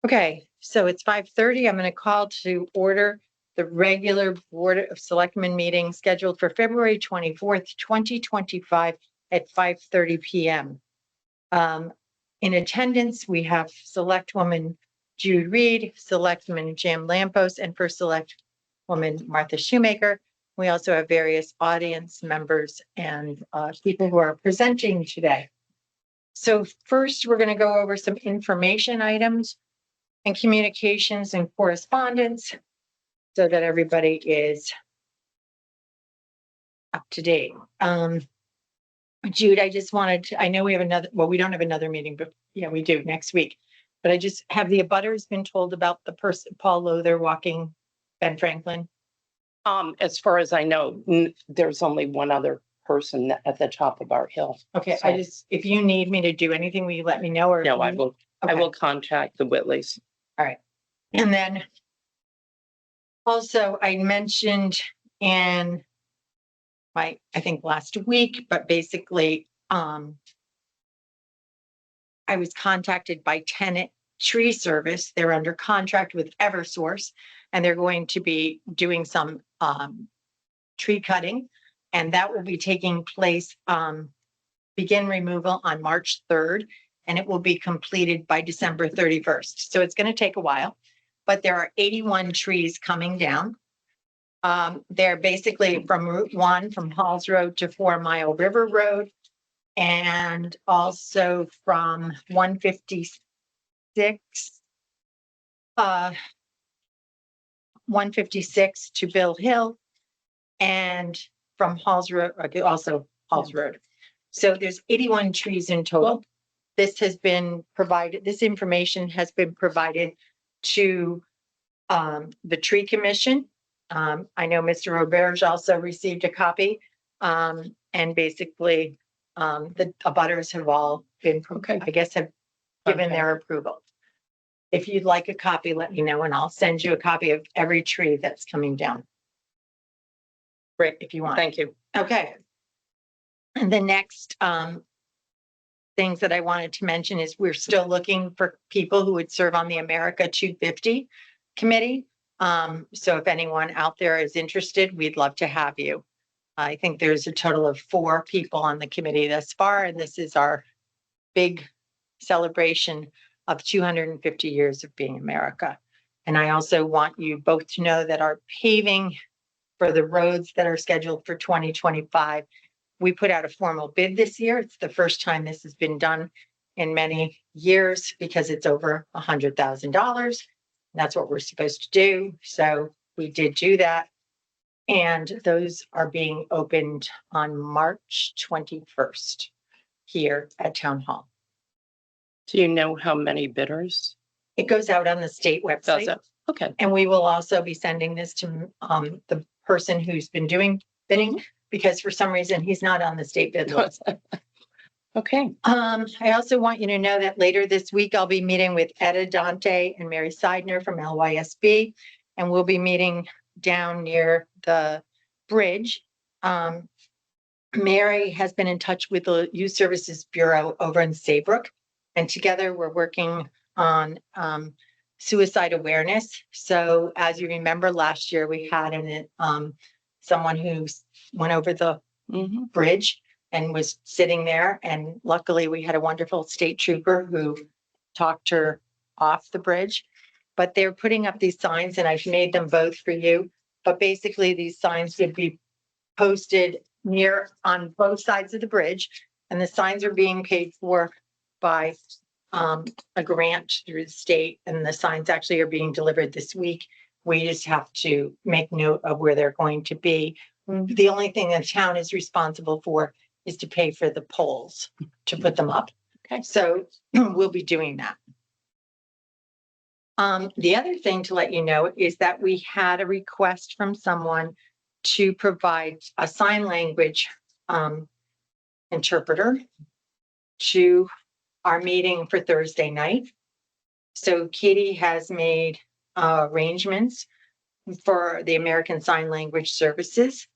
Okay, so it's 5:30. I'm going to call to order the regular Board of Selectmen meeting scheduled for February 24th, 2025 at 5:30 p.m. In attendance, we have Selectwoman Jude Reed, Selectman Jim Lampos, and First Selectwoman Martha Shoemaker. We also have various audience members and people who are presenting today. So first, we're going to go over some information items and communications and correspondence so that everybody is up to date. Jude, I just wanted to, I know we have another, well, we don't have another meeting, but yeah, we do next week. But I just have the abutters been told about the person, Paul Lother walking Ben Franklin? As far as I know, there's only one other person at the top of our hill. Okay, So- I just, if you need me to do anything, will you let me know? Or No, I will. I will contact the Whitleys. All right. And then also I mentioned in I think last week, but basically, I was contacted by Tenant Tree Service. They're under contract with Eversource, and they're going to be doing some tree cutting, and that will be taking place, begin removal on March 3rd, and it will be completed by December 31st. So it's going to take a while, but there are 81 trees coming down. They're basically from Route 1, from Halls Road to 4 Mile River Road, and also from 156, 156 to Bill Hill, and from Halls Road, also Halls Road. So there's 81 trees in total. This has been provided, this information has been provided to the Tree Commission. I know Mr. Roberge also received a copy. And basically, the abutters have all been, I guess, have given their approval. If you'd like a copy, let me know and I'll send you a copy of every tree that's coming down. Great, if you want. Thank you. Okay. And the next things that I wanted to mention is we're still looking for people who would serve on the America 250 committee. So if anyone out there is interested, we'd love to have you. I think there's a total of 4 people on the committee thus far, and this is our big celebration of 250 years of being America. And I also want you both to know that our paving for the roads that are scheduled for 2025, we put out a formal bid this year. It's the first time this has been done in many years because it's over $100,000. That's what we're supposed to do. So we did do that. And those are being opened on March 21st here at Town Hall. Do you know how many bidders? It goes out on the state website. Does it? Okay. And we will also be sending this to the person who's been doing bidding, because for some reason he's not on the state bid list. Okay. I also want you to know that later this week, I'll be meeting with Etta Dante and Mary Seidner from LYSB, and we'll be meeting down near the bridge. Mary has been in touch with the Youth Services Bureau over in Saybrook, and together we're working on suicide awareness. So as you remember, last year we had someone who went over the bridge and was sitting there, and luckily we had a wonderful state trooper who talked her off the bridge. But they're putting up these signs, and I've made them both for you. But basically these signs would be posted near on both sides of the bridge, and the signs are being paid for by a grant through the state, and the signs actually are being delivered this week. We just have to make note of where they're going to be. The only thing the town is responsible for is to pay for the poles to put them up. Okay. So we'll be doing that. The other thing to let you know is that we had a request from someone to provide a sign language interpreter to our meeting for Thursday night. So Katie has made arrangements for the American Sign Language Services.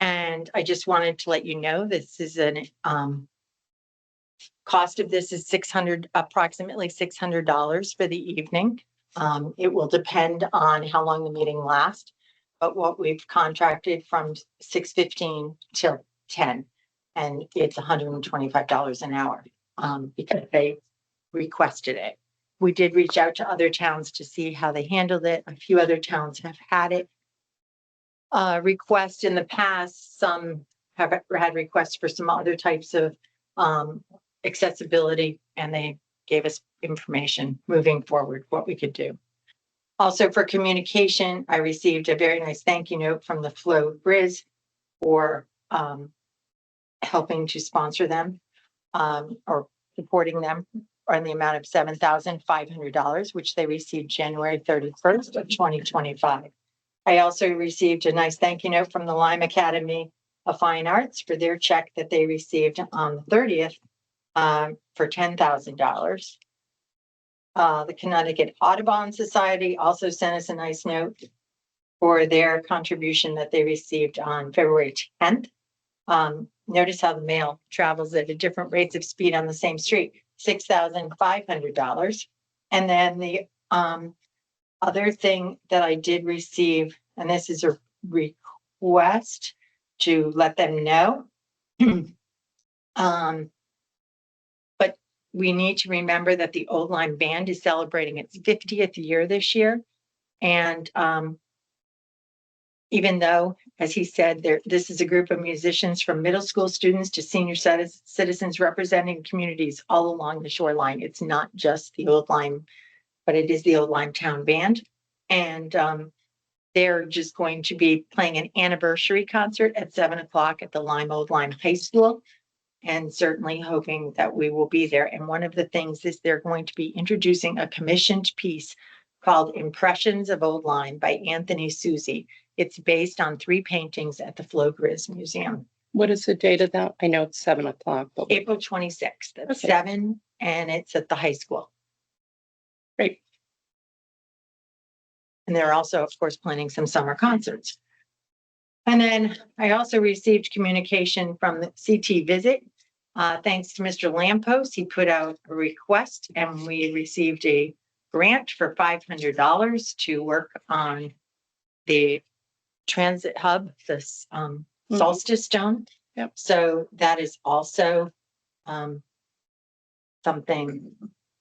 And I just wanted to let you know this is Cost of this is approximately $600 for the evening. It will depend on how long the meeting lasts, but what we've contracted from 6:15 till 10, and it's $125 an hour, because they requested it. We did reach out to other towns to see how they handled it. A few other towns have had it request in the past. Some have had requests for some other types of accessibility, and they gave us information moving forward, what we could do. Also for communication, I received a very nice thank you note from the Flow Grizz for helping to sponsor them or supporting them in the amount of $7,500, which they received January 31st of 2025. I also received a nice thank you note from the Lime Academy of Fine Arts for their check that they received on the 30th for $10,000. The Connecticut Audubon Society also sent us a nice note for their contribution that they received on February 10th. Notice how the mail travels at different rates of speed on the same street, $6,500. And then the other thing that I did receive, and this is a request to let them know, but we need to remember that the Old Line Band is celebrating its 50th year this year. And even though, as he said, this is a group of musicians from middle school students to senior citizens representing communities all along the shoreline. It's not just the Old Lyme, but it is the Old Lyme Town Band. And they're just going to be playing an anniversary concert at 7:00 at the Old Lyme High School, and certainly hoping that we will be there. And one of the things is they're going to be introducing a commissioned piece called Impressions of Old Lyme by Anthony Susie. It's based on 3 paintings at the Flo Grizz Museum. What is the date of that? I know it's 7:00, but April 26th at Okay. 7, and it's at the high school. Great. And they're also, of course, planning some summer concerts. And then I also received communication from the CT Visit. Thanks to Mr. Lampos, he put out a request and we received a grant for $500 to work on the transit hub, this solstice stone. Yep. So that is also something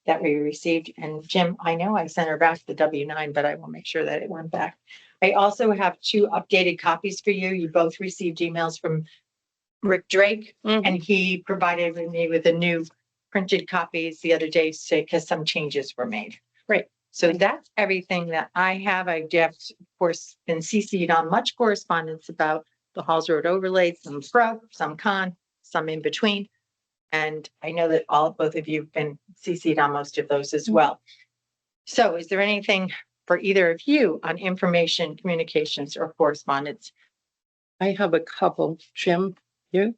that we received. And Jim, I know I sent her back the W-9, but I will make sure that it went back. I also have 2 updated copies for you. You both received emails from Rick Drake, and he provided me with a new printed copies the other day because some changes were made. Great. So that's everything that I have. I have, of course, been CC'd on much correspondence about the Halls Road overlay, some pro, some con, some in between. And I know that both of you have been CC'd on most of those as well. So is there anything for either of you on information, communications, or correspondence? I have a couple. Jim, you?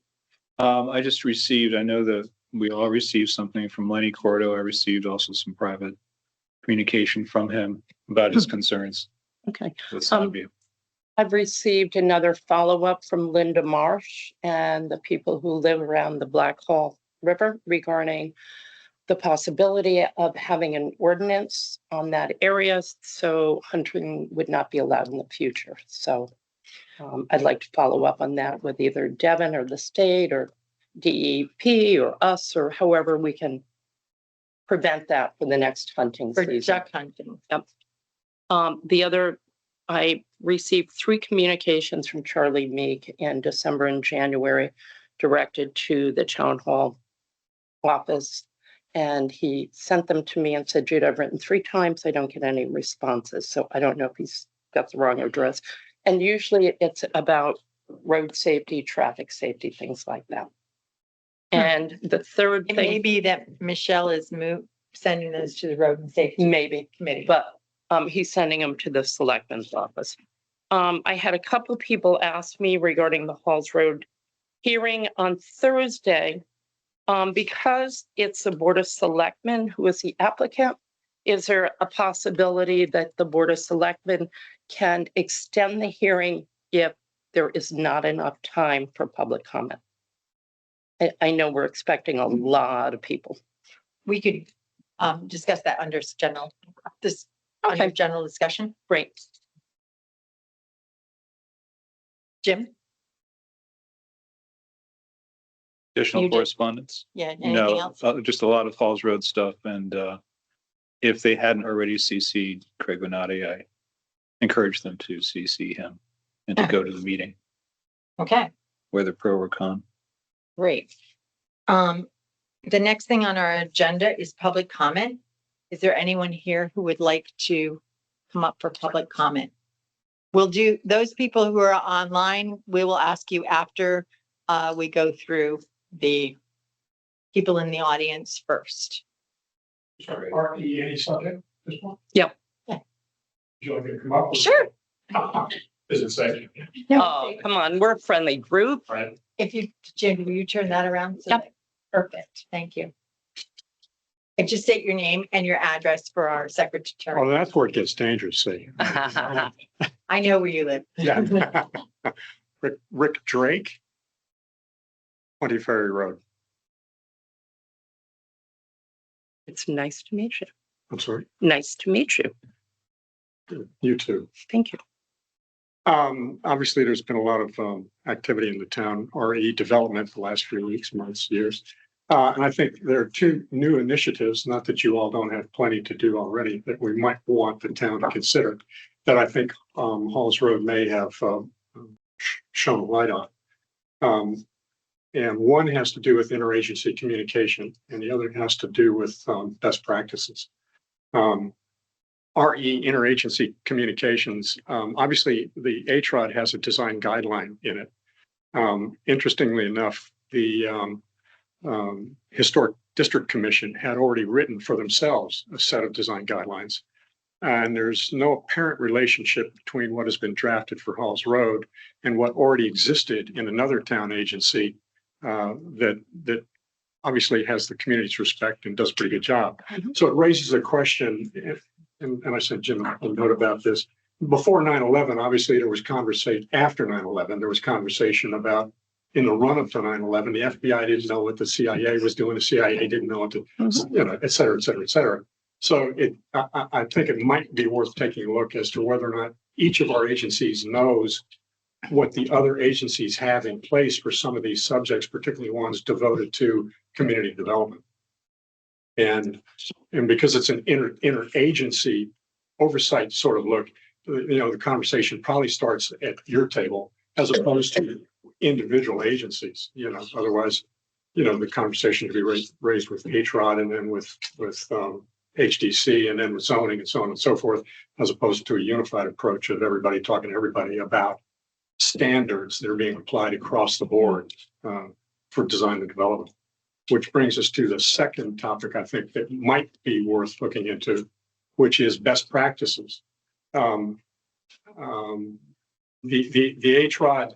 I just received, I know that we all received something from Lenny Cordo. I received also some private communication from him about his concerns Okay. with Sunview. I've received another follow-up from Linda Marsh and the people who live around the Black Hawk River regarding the possibility of having an ordinance on that area, so hunting would not be allowed in the future. So I'd like to follow up on that with either Devon or the state or DEP or us, or however we can prevent that for the next hunting For season. duck hunting. Yep. The other, I received 3 communications from Charlie Meek in December and January directed to the town hall office. And he sent them to me and said, Jude, I've written 3 times. I don't get any responses. So I don't know if he's got the wrong address. And usually it's about road safety, traffic safety, things like that. And the third It thing. may be that Michelle is sending those to the Road and Safety Maybe. Committee. But he's sending them to the Selectmen's office. I had a couple of people ask me regarding the Halls Road hearing on Thursday. Because it's the Board of Selectmen who is the applicant, is there a possibility that the Board of Selectmen can extend the hearing if there is not enough time for public comment? I know we're expecting a lot of people. We could discuss that under under Okay. general discussion. Great. Jim? Additional You did. correspondence? Yeah, anything No, else? just a lot of Halls Road stuff. And if they hadn't already CC'd Craig Venati, I encourage them to CC him and to go to the meeting, Okay, whether pro or con. great. The next thing on our agenda is public comment. Is there anyone here who would like to come up for public comment? We'll do, those people who are online, we will ask you after we go through the people in the audience first. Sorry, RE any subject, this one? Yep. Yeah. Would you like me to come up with? Sure. Is it safe? Oh, come on, we're a friendly group. Right. If you, Jim, will you turn that around? So Yep. that- Perfect, thank you. And just state your name and your address for our Well, secretary. that's where it gets dangerous, see. I know where you live. Yeah. Rick Drake. 20 Ferry Road. It's nice to meet you. I'm sorry. Nice to meet you. You too. Thank you. Obviously, there's been a lot of activity in the town, RE development the last few weeks, months, years. And I think there are two new initiatives, not that you all don't have plenty to do already, that we might want the town to consider, that I think Halls Road may have shown a light on. And one has to do with interagency communication, and the other has to do with best practices. RE interagency communications, obviously the HROD has a design guideline in it. Interestingly enough, the Historic District Commission had already written for themselves a set of design guidelines. And there's no apparent relationship between what has been drafted for Halls Road and what already existed in another town agency that obviously has the community's respect and does a pretty good job. Mhm. So it raises a question, and I sent Jim a note about this. Before 9/11, obviously there was conversation. After 9/11, there was conversation about, in the run up to 9/11, the FBI didn't know what the CIA was doing. The CIA didn't know what to, et cetera, et cetera, et cetera. So I think it might be worth taking a look as to whether or not each of our agencies knows what the other agencies have in place for some of these subjects, particularly ones devoted to community development. And because it's an interagency oversight sort of look, the conversation probably starts at your table as opposed to individual agencies, otherwise, the conversation could be raised with HROD and then with HDC and then with zoning and so on and so forth, as opposed to a unified approach of everybody talking to everybody about standards that are being applied across the board for design and development. Which brings us to the second topic I think that might be worth looking into, which is best practices. The HROD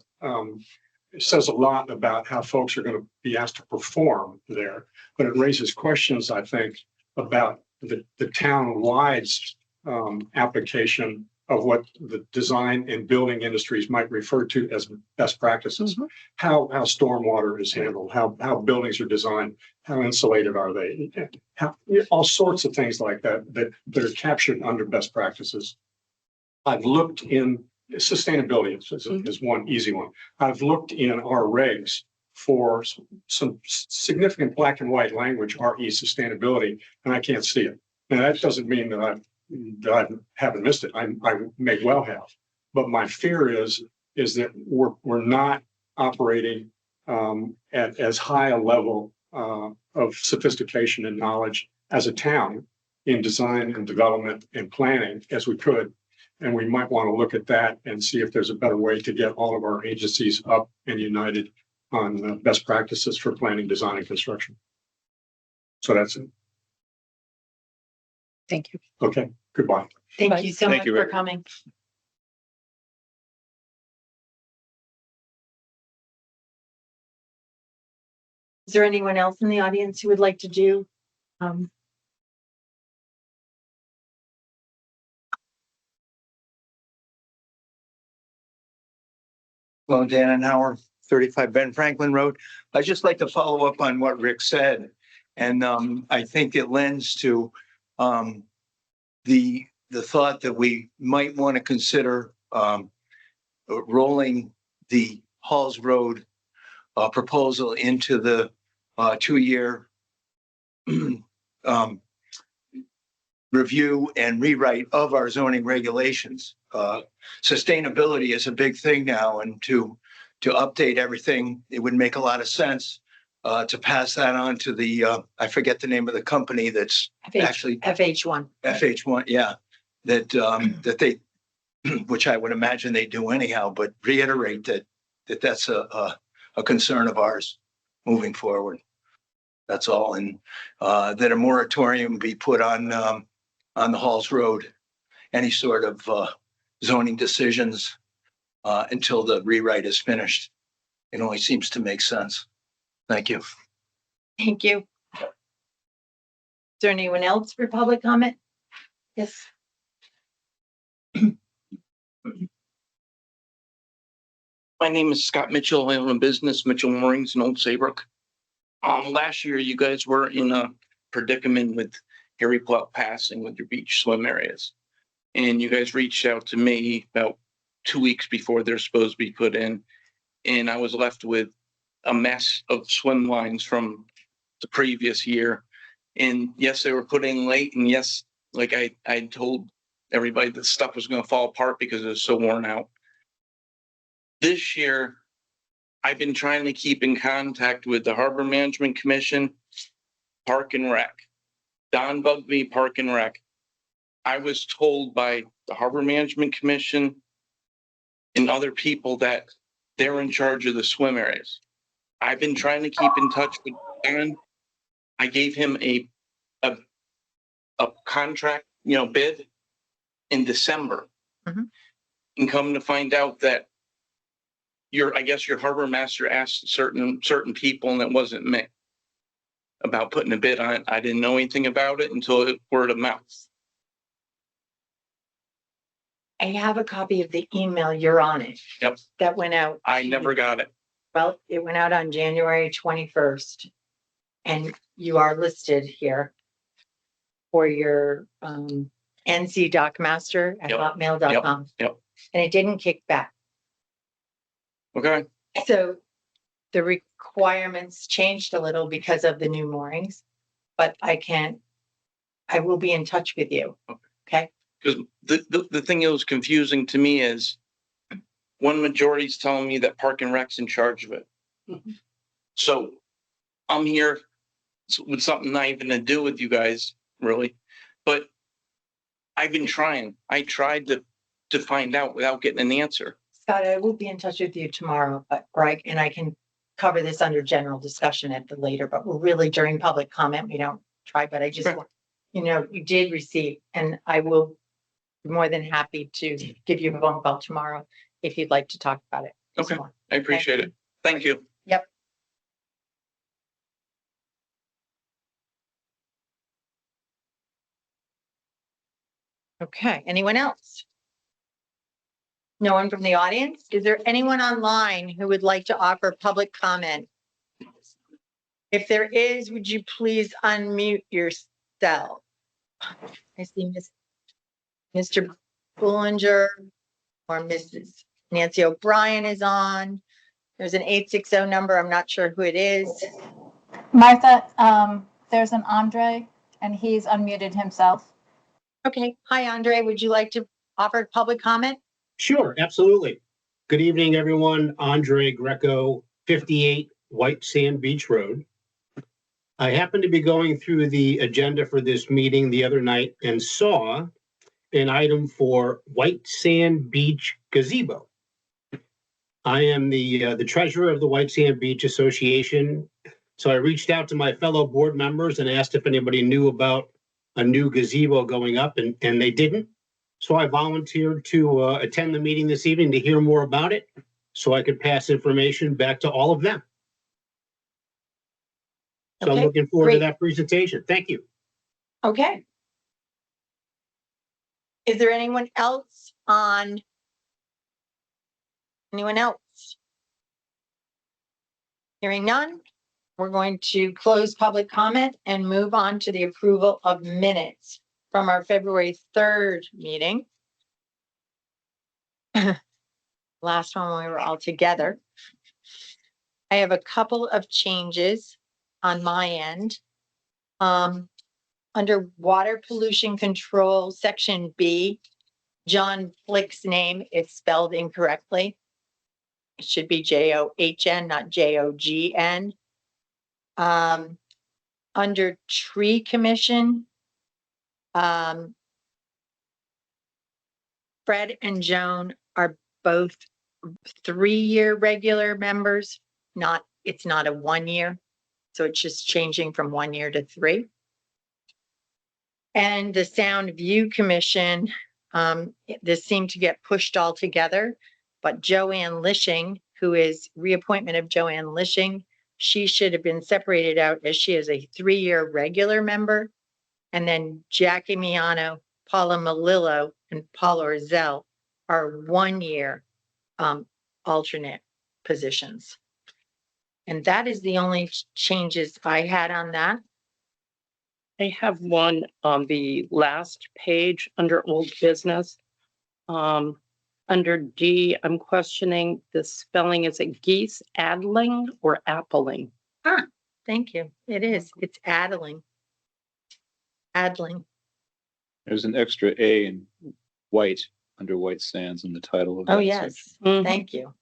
says a lot about how folks are going to be asked to perform there, but it raises questions, I think, about the town-wide application of what the design and building industries might refer to as best practices. Mhm. How stormwater is handled, how buildings are designed, how insulated are they, all sorts of things like that are captured under best practices. I've looked in sustainability is one easy one. I've looked in our regs for some significant black and white language, RE sustainability, and I can't see it. Now that doesn't mean that I haven't missed it. I may well have, but my fear is that we're not operating at as high a level of sophistication and knowledge as a town in design and development and planning as we could. And we might want to look at that and see if there's a better way to get all of our agencies up and united on best practices for planning, design, and construction. So that's it. Thank you. Okay, goodbye. Thank Bye. you so Thank much you, for Rick. coming. Is there anyone else in the audience who would like to do? Hello, Dan and Howard. 35 Ben Franklin Road. I'd just like to follow up on what Rick said. And I think it lends to the thought that we might want to consider rolling the Halls Road proposal into the 2-year review and rewrite of our zoning regulations. Sustainability is a big thing now, and to update everything, it would make a lot of sense to pass that on to the I forget the name of the company that's actually FH1. FH1, yeah, that they, which I would imagine they do anyhow, but reiterate that's a concern of ours moving forward. That's all, and that a moratorium be put on the Halls Road, any sort of zoning decisions until the rewrite is finished. It only seems to make sense. Thank you. Thank you. Is there anyone else for public comment? Yes. My name is Scott Mitchell. I own a business, Mitchell Moorings in Old Saybrook. Last year, you guys were in a predicament with Harry Potter passing with your beach swim areas. And you guys reached out to me about 2 weeks before they're supposed to be put in. And I was left with a mess of swim lines from the previous year. And yes, they were put in late. And yes, like I told everybody that stuff was going to fall apart because it was so worn out. This year, I've been trying to keep in contact with the Harbor Management Commission, Park and Rec, Don Bugby, Park and Rec. I was told by the Harbor Management Commission and other people that they're in charge of the swim areas. I've been trying to keep in touch with Don. I gave him a contract, bid in December. Mhm. And come to find out that I guess your harbor master asked certain people, and it wasn't me, about putting a bid on it. I didn't know anything about it until word of mouth. I have a copy of the email. You're on it. Yep. That went out. I never got it. Well, it went out on January 21st. And you are listed here for your nc.master@hotmail.com. Yep. And it didn't kick back. Okay. So the requirements changed a little because of the new moorings, but I will be in touch with you. Okay. Because the thing that was confusing to me is one majority's telling me that Park and Rec's in charge of it. Mhm. So I'm here with something not even to do with you guys, really. But I've been trying. I tried to find out without getting an answer. Scott, I will be in touch with you tomorrow, and I can cover this under general discussion at the later, but we're really during public comment. We don't try, but I just, Sure. want you did receive, and I will be more than happy to give you a phone call tomorrow if you'd like to talk about it. Okay. more. I appreciate it. Thank you. Yep. Okay, anyone else? No one from the audience? Is there anyone online who would like to offer public comment? If there is, would you please unmute yourself? I see Mr. Bullinger or Mrs. Nancy O'Brien is on. There's an 860 number. I'm not sure who it is. Martha, there's an Andre and he's unmuted himself. Okay. Hi, Andre. Would you like to offer public comment? Sure, absolutely. Good evening, everyone. Andre Greco, 58 White Sand Beach Road. I happened to be going through the agenda for this meeting the other night and saw an item for White Sand Beach Gazebo. I am the treasurer of the White Sand Beach Association. So I reached out to my fellow board members and asked if anybody knew about a new gazebo going up, and they didn't. So I volunteered to attend the meeting this evening to hear more about it, so I could pass information back to all of them. So Okay, I'm looking forward to great. that presentation. Thank you. Okay. Is there anyone else on? Anyone else? Hearing none, we're going to close public comment and move on to the approval of minutes from our February 3rd meeting. Last one when we were all together. I have a couple of changes on my end. Under water pollution control, section B, John Flick's name is spelled incorrectly. It should be John, not Jogn. Under tree commission, Fred and Joan are both 3-year regular members, it's not a 1 year. So it's just changing from 1 year to 3. And the Sound View Commission, this seemed to get pushed all together, but Joanne Lishing, who is reappointment of Joanne Lishing, she should have been separated out as she is a 3-year regular member. And then Jackie Miano, Paula Malillo, and Paula Orzel are 1-year alternate positions. And that is the only changes I had on that. I have one on the last page under old business. Under D, I'm questioning the spelling. Is it geese adling or appling? Thank you. It is. It's Adling. Adling. There's an extra A in white under White Sands in the title of Oh, that yes. section. Mhm. Thank you.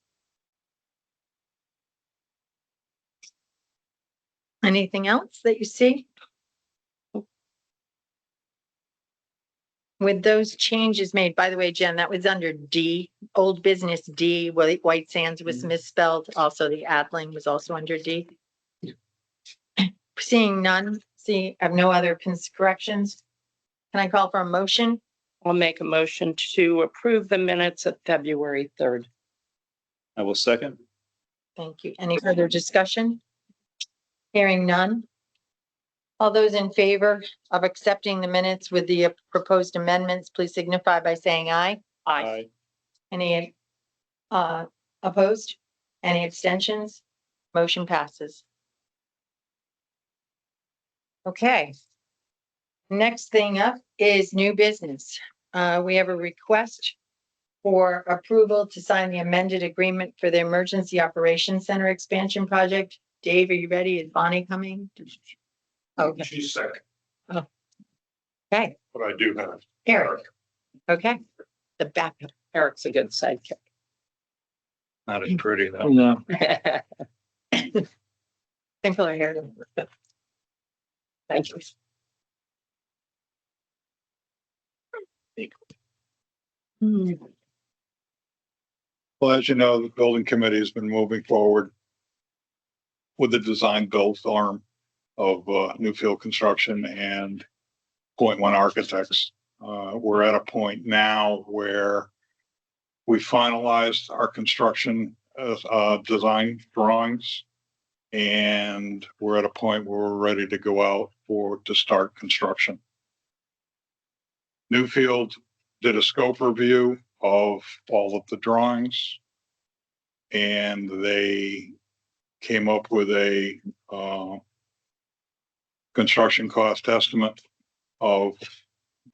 Anything else that you see? With those changes made, by the way, Jen, that was under D, old business D, White Sands was misspelled. Also, the Adling was also under D. Seeing none, I have no other corrections. Can I call for a motion? I'll make a motion to approve the minutes of February 3rd. I will second. Thank you. Any further discussion? Hearing none. All those in favor of accepting the minutes with the proposed amendments, please signify by saying aye. Aye. Any opposed? Any abstentions? Motion passes. Okay. Next thing up is new business. We have a request for approval to sign the amended agreement for the Emergency Operations Center expansion project. Dave, are you ready? Is Bonnie coming? Okay. She's sick, Okay, but I do have. Eric. Okay, the backup. Eric's a good sidekick. Not as pretty though. No. Simpler hair. Thank you. Well, as you know, the building committee has been moving forward with the design build arm of Newfield Construction and Point One Architects. We're at a point now where we finalized our construction design drawings, and we're at a point where we're ready to go out to start construction. Newfield did a scope review of all of the drawings, and they came up with a construction cost estimate of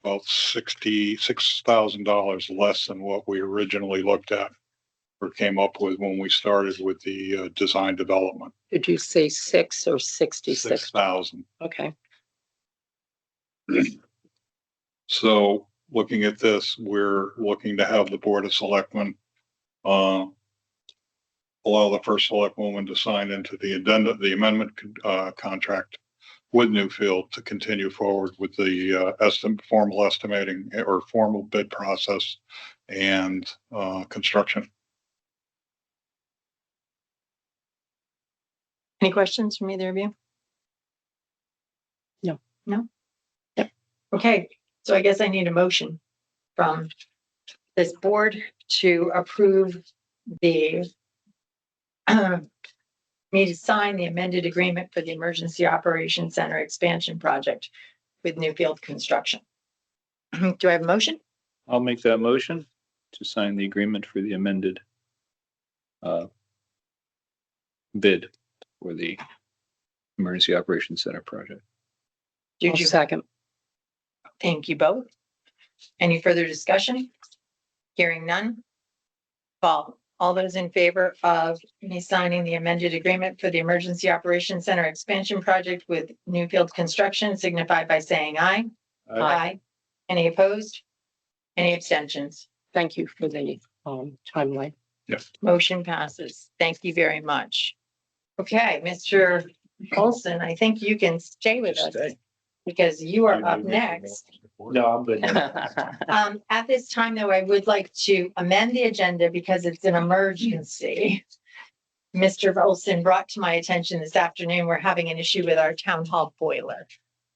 about $66,000 less than what we originally looked at or came up with when we started with the design development. Did you say 6 or 66? 6,000. Okay. So looking at this, we're looking to have the Board of Selectmen allow the first selectwoman to sign into the addendum, the amendment contract with Newfield to continue forward with the formal estimating or formal bid process and construction. Any questions from either of you? No. No? Yep. Okay, so I guess I need a motion from this board to approve the me to sign the amended agreement for the Emergency Operations Center expansion project with Newfield Construction. Do I have a motion? I'll make that motion to sign the agreement for the amended bid. for the Emergency Operations Center project. Did you? Second. Thank you both. Any further discussion? Hearing none. Paul, all those in favor of me signing the amended agreement for the Emergency Operations Center expansion project with Newfield Construction signify by saying aye. Aye. Any opposed? Any abstentions? Thank you for the timeline. Motion passes. Thank you very much. Okay, Mr. Olson, I think you can stay with us because you are up next. No, I'm good. At this time, though, I would like to amend the agenda because it's an emergency. Mr. Olson brought to my attention this afternoon, we're having an issue with our town hall boiler.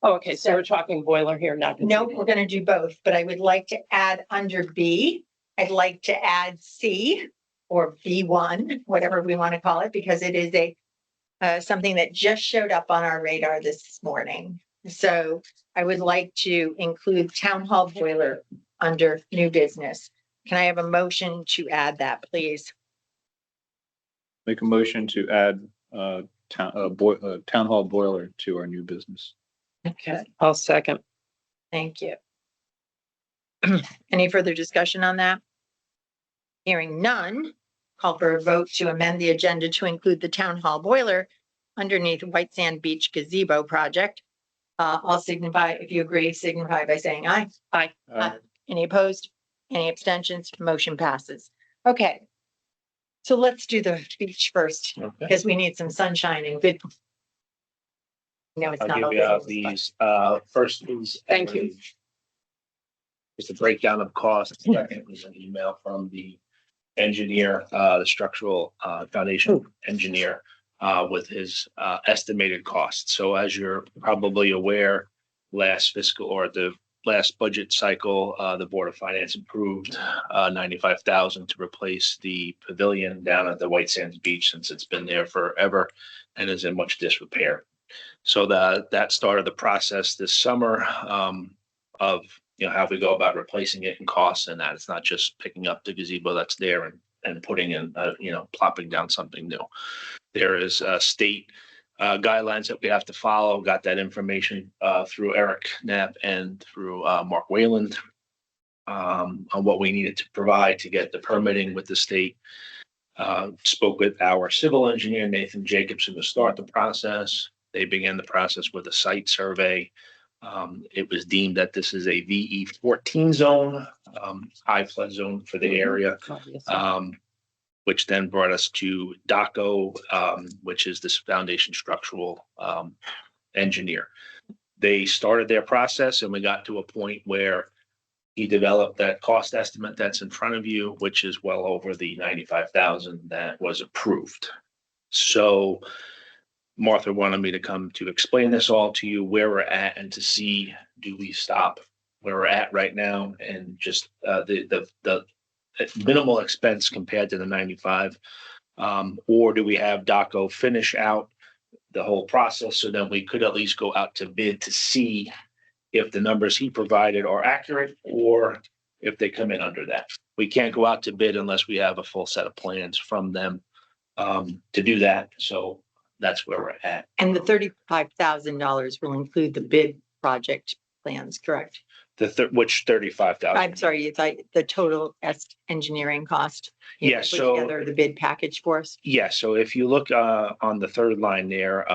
Oh, okay, so we're talking boiler here, not. No, we're gonna do both, but I would like to add under B, I'd like to add C or B1, whatever we want to call it, because it is something that just showed up on our radar this morning. So I would like to include town hall boiler under new business. Can I have a motion to add that, please? Make a motion to add town hall boiler to our new business. Okay, I'll second. thank you. Any further discussion on that? Hearing none, call for a vote to amend the agenda to include the town hall boiler underneath White Sand Beach gazebo project. I'll signify, if you agree, signify by saying aye. Aye. Any opposed? Any abstentions? Motion passes. Okay. So let's do the beach first, because we need some sunshine and good. No, it's I'll not. give all you business, these, first is. Thank you. Just a breakdown of costs. Second was an email from the engineer, the structural foundation engineer, with his estimated costs. So as you're probably aware, last fiscal or the last budget cycle, the Board of Finance approved $95,000 to replace the pavilion down at the White Sands Beach, since it's been there forever and is in much disrepair. So that started the process this summer of how we go about replacing it and costs, and that it's not just picking up the gazebo that's there and putting in plopping down something new. There is state guidelines that we have to follow. Got that information through Eric Knapp and through Mark Wayland on what we needed to provide to get the permitting with the state. Spoke with our civil engineer, Nathan Jacobson, to start the process. They began the process with a site survey. It was deemed that this is a VE 14 zone, high flood zone for the area, which then brought us to DACO, which is this foundation structural engineer. They started their process and we got to a point where he developed that cost estimate that's in front of you, which is well over the $95,000 that was approved. So Martha wanted me to come to explain this all to you, where we're at, and to see, do we stop where we're at right now and just the minimal expense compared to the 95, or do we have DACO finish out the whole process so then we could at least go out to bid to see if the numbers he provided are accurate or if they come in under that. We can't go out to bid unless we have a full set of plans from them to do that. So that's where we're at. And the $35,000 will include the bid project plans, correct? Which 35,000? I'm sorry, it's like the total engineering cost. You Yeah, put so- together the bid package for us. Yeah, so if you look on the third line there,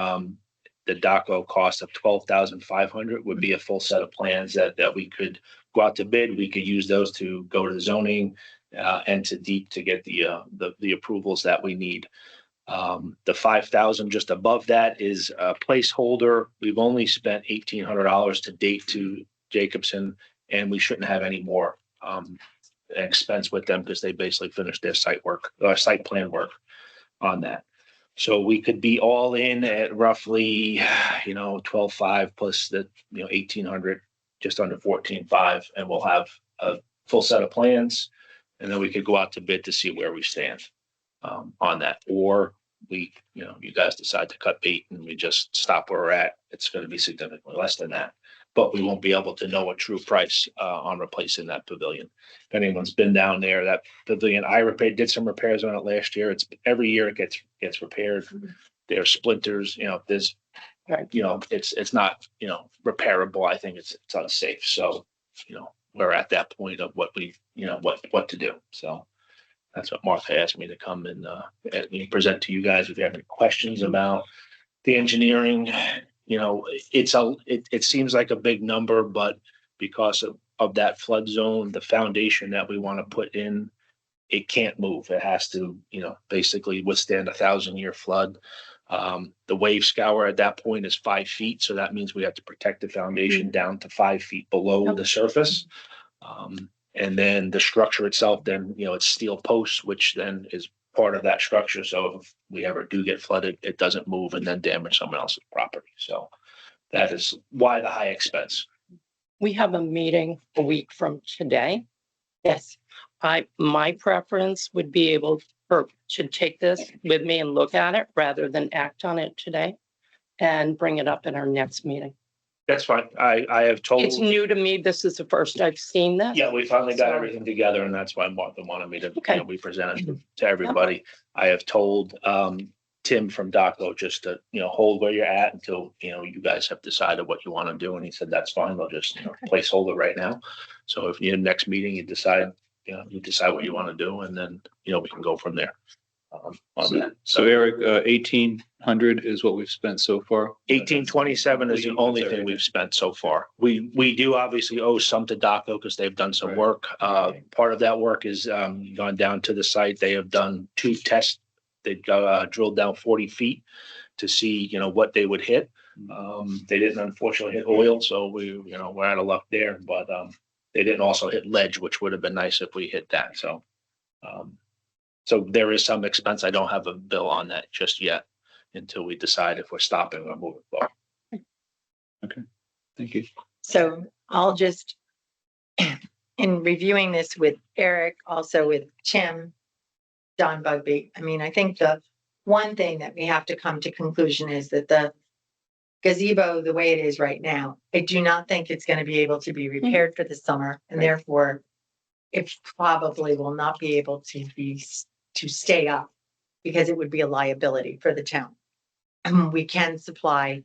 the DACO cost of 12,500 would be a full set of plans that we could go out to bid. We could use those to go to zoning and to deep to get the approvals that we need. The 5,000 just above that is a placeholder. We've only spent $1,800 to date to Jacobson, and we shouldn't have any more expense with them because they basically finished their site plan work on that. So we could be all in at roughly, 12.5 plus the, 1,800, just under 14.5, and we'll have a full set of plans. And then we could go out to bid to see where we stand on that. Or you guys decide to cut bait and we just stop where we're at. It's going to be significantly less than that. But we won't be able to know a true price on replacing that pavilion. If anyone's been down there, that pavilion, did some repairs on it last year. It's every year it gets repaired. there are splinters, there's, Right. it's not, repairable. I think it's unsafe. So, we're at that point of what we, what to do. So that's what Martha asked me to come and present to you guys if you have any questions about the engineering. It seems like a big number, but because of that flood zone, the foundation that we want to put in, it can't move. It has to, basically withstand 1,000-year flood. The wave scour at that point is 5 feet. So that means we have to protect the foundation down to 5 feet below the surface. And then the structure itself, then, it's steel posts, which then is part of that structure. So if we ever do get flooded, it doesn't move and then damage someone else's property. So that is why the high expense. We have a meeting a week from today. Yes. My preference would be to take this with me and look at it rather than act on it today and bring it up in our next meeting. That's fine. I have told. It's new to me. This is the first I've seen this. Yeah, we finally got So- everything together, and that's why Martha wanted me to, Okay. we presented to everybody. I have told Tim from DACO just to, hold where you're at until, you guys have decided what you want to do. And he said, that's fine. They'll just, placeholder right now. So if you next meeting, you decide what you want to do, and then, we can go from there. On that. So Eric, 1,800 is what we've spent so far. 1827 is the only thing we've spent so far. We do obviously owe some to DACO because they've done some Right. work. Part of that work is gone down to the site. They have done 2 tests. They drilled down 40 feet to see, what they would hit. They didn't unfortunately hit oil, so we're out of luck there. But they didn't also hit ledge, which would have been nice if we hit that. So there is some expense. I don't have a bill on that just yet until we decide if we're stopping or moving forward. Thank you. So I'll just, in reviewing this with Eric, also with Tim, Don Bugby, I think the one thing that we have to come to conclusion is that the gazebo, the way it is right now, I do not think it's going to be able to be repaired for the summer, and therefore it probably will not be able to stay up because it would be a liability for the town. We can supply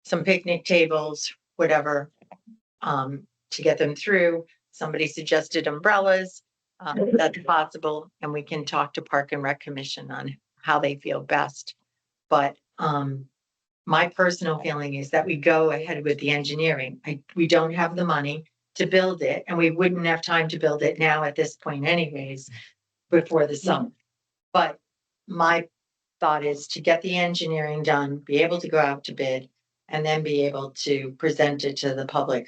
some picnic tables, whatever, to get them through. Somebody suggested umbrellas. That's possible. And we can talk to Park and Rec Commission on how they feel best. But my personal feeling is that we go ahead with the engineering. We don't have the money to build it, and we wouldn't have time to build it now at this point anyways, before the summer. But my thought is to get the engineering done, be able to go out to bid, and then be able to present it to the public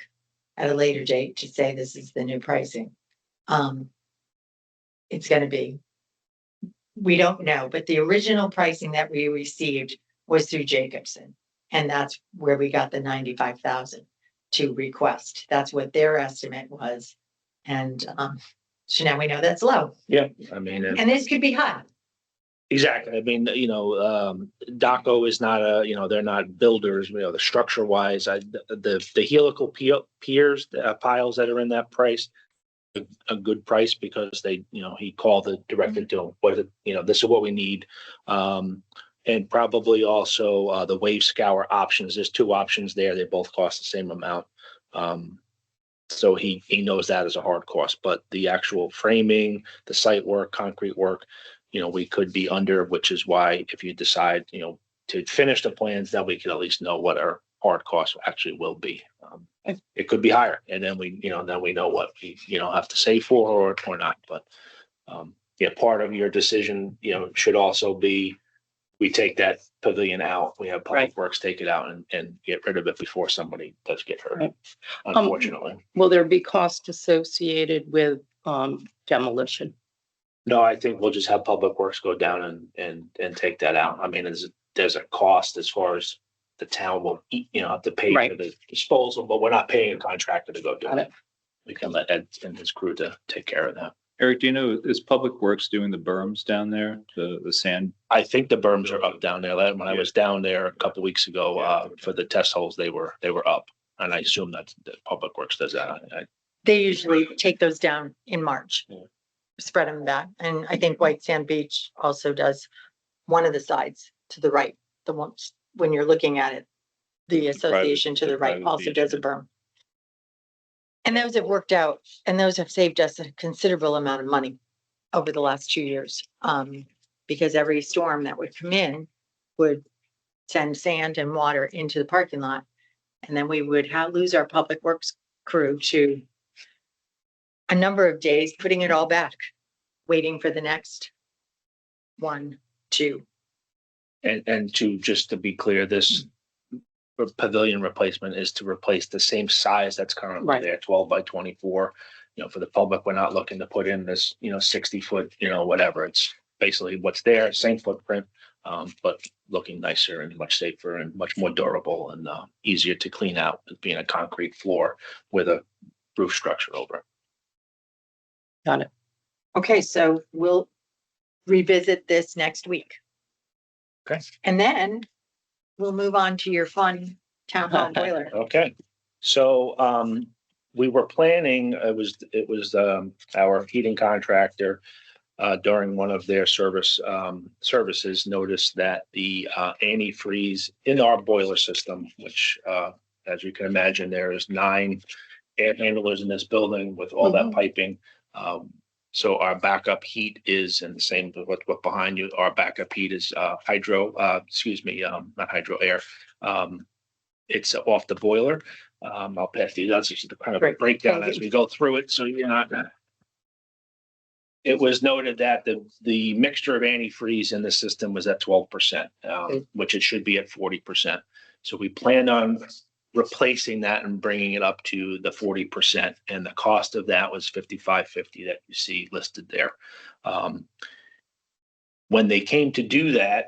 at a later date to say this is the new pricing. It's going to be, we don't know, but the original pricing that we received was through Jacobson. And that's where we got the 95,000 to request. That's what their estimate was. And so now we know that's low. Yeah, and this could be high. exactly. DACO is not they're not builders, the structure wise, the helical piers, piles that are in that price, a good price because he called the director to him, this is what we need. And probably also the wave scour options. There's 2 options there. They both cost the same amount. So he knows that is a hard cost, but the actual framing, the site work, concrete work, we could be under, which is why if you decide, to finish the plans, then we can at least know what our hard costs actually will be. It could be higher, and then we know what we, have to save for or not. But part of your decision, should also be, we take that pavilion out, we have Public Works take it out and get rid of it before somebody does get hurt, Right. unfortunately. Will there be cost associated with demolition? No, I think we'll just have Public Works go down and take that out. There's a cost as far as the town will, have to pay for the disposal, but we're not paying a contractor to go do Got it. We can let Ed and his crew to take care of that. Eric, do you know, is Public Works doing the berms down there, the sand? I think the berms are up down there. When I was down there a couple of weeks ago, for the test holes, they were up. And I assume that Public Works does that. They usually take those down in March, spread them back. And I think White Sand Beach also does one of the sides. to the right, the ones, when you're looking at it, the association to the right private also beach, does a yeah. berm. And those have worked out, and those have saved us a considerable amount of money over the last 2 years. Because every storm that would come in would send sand and water into the parking lot. And then we would lose our public works crew to a number of days, putting it all back, waiting for the next 1, 2. And just to be clear, this pavilion replacement is to replace the same size that's currently Right. there, 12 by 24. For the public, we're not looking to put in this, 60-foot, whatever. It's basically what's there, same footprint, but looking nicer and much safer and much more durable and easier to clean out, being a concrete floor with a roof structure over it. Got it. Okay, so we'll revisit this next week. Okay. And then we'll move on to your fun town hall boiler. Okay, so we were planning, it was our heating contractor during one of their services noticed that the antifreeze in our boiler system, which as you can imagine, there is 9 air handlers in this building with all that piping. So our backup heat is, and the same with what behind you, our backup heat is not hydro air. It's off the boiler. I'll pass these out. So the kind of Great. breakdown Thank as you. we go through it. So you're not. It was noted that the mixture of antifreeze in the system was at 12%, which it should be at 40%. So we planned on replacing that and bringing it up to the 40%, and the cost of that was $55.50 that you see listed there. When they came to do that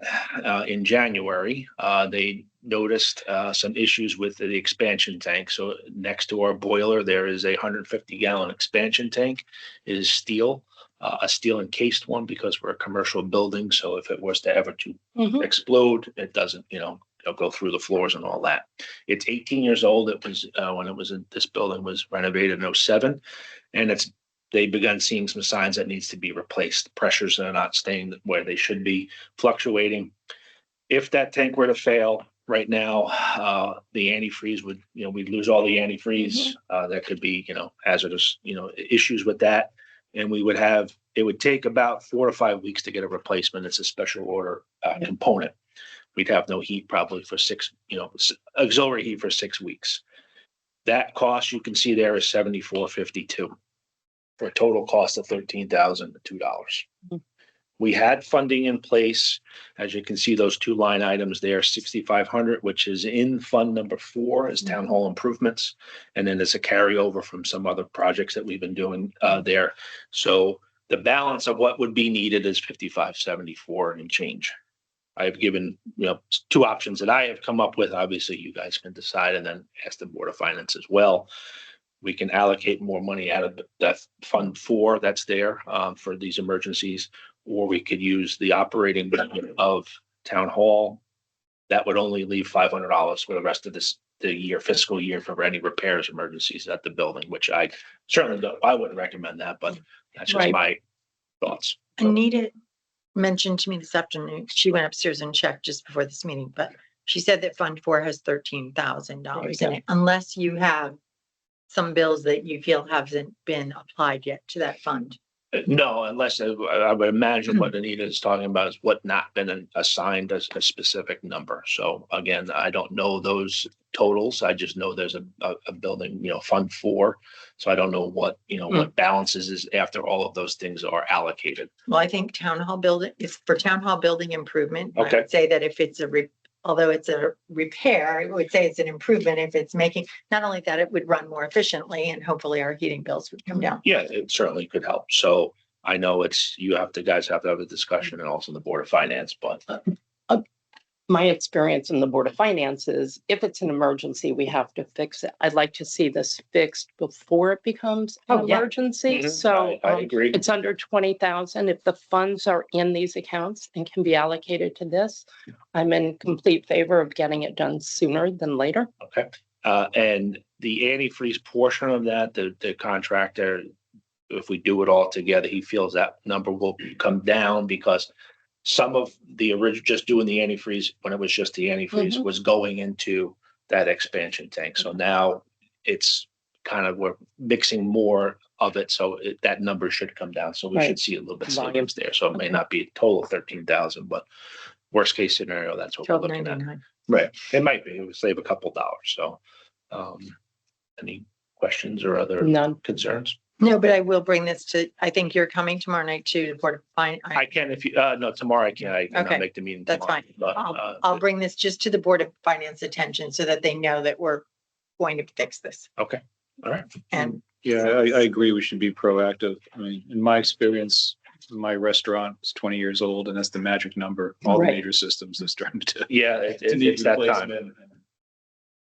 in January, they noticed some issues with the expansion tank. So next to our boiler, there is a 150-gallon expansion tank. It is steel, a steel encased one, because we're a commercial building. So if it was to ever to explode, it doesn't, it'll go through the floors and all that. It's 18 years old. It was when it was in this building was renovated in 07, and they've begun seeing some signs that needs to be replaced. The pressures are not staying where they should be, fluctuating. If that tank were to fail right now, the antifreeze would, we'd lose all the antifreeze. There could be, hazardous, issues with that. And it would take about 4 to 5 weeks to get a replacement. It's a special order component. We'd have no heat probably for auxiliary heat for 6 weeks. That cost you can see there is $74.52 for a total cost of $13,002. We had funding in place. As you can see, those 2 line items there, $6,500, which is in fund number 4 as town hall improvements. And then there's a carryover from some other projects that we've been doing there. So the balance of what would be needed is $55.74 and change. I have given, 2 options that I have come up with. Obviously, you guys can decide and then ask the Board of Finance as well. We can allocate more money out of that fund 4 that's there for these emergencies, or we could use the operating budget of town hall. That would only leave $500 for the rest of the fiscal year for any repairs, emergencies at the building, which I certainly I wouldn't recommend that, but that's just my thoughts. Anita mentioned to me this afternoon, she went upstairs and checked just before this meeting, but she said that Fund 4 has $13,000 in it, unless you have some bills that you feel haven't been applied yet to that fund. No, unless I would imagine what Anita is talking about is what not been assigned as a specific number. So again, I don't know those totals. I just know there's a building, Fund 4. So I don't know what, what balances is after all of those things are allocated. Well, I think town hall building is for town hall building improvement. I Okay. would say that if it's although it's a repair, I would say it's an improvement if it's making, not only that, it would run more efficiently and hopefully our heating bills would come down. Yeah, it certainly could help. So I know guys have to have a discussion and also the Board of Finance, but. My experience in the Board of Finance is if it's an emergency, we have to fix it. I'd like to see this fixed before it becomes an emergency. So I agree. it's under 20,000. If the funds are in these accounts and can be allocated to this, I'm in complete favor of getting it done sooner than later. Okay. And the antifreeze portion of that, the contractor, if we do it all together, he feels that number will come down because some of the original, just doing the antifreeze, when it was just the antifreeze, Mhm. was going into that expansion tank. So now it's kind of, we're mixing more of it, so that number should come down. So we should Right. see a little bit Volume. savings there. So it may Okay. not be a total of 13,000, but worst case scenario, that's what we're looking at. $12.99. Right. It might be, it would save a couple dollars. So, any questions or other None. concerns? No, but I will bring this to, I think you're coming tomorrow night to the Board of Finance. I can if you, no, tomorrow I can't. I cannot Okay, make the meeting. that's tomorrow, fine. But, I'll bring this just to the Board of Finance attention so that they know that we're going to fix this. okay, all right. And Yeah, I agree. We should be proactive. I mean, in my experience, my restaurant is 20 years old and that's the magic number. All the Right. major systems are starting to. Yeah, it's that time.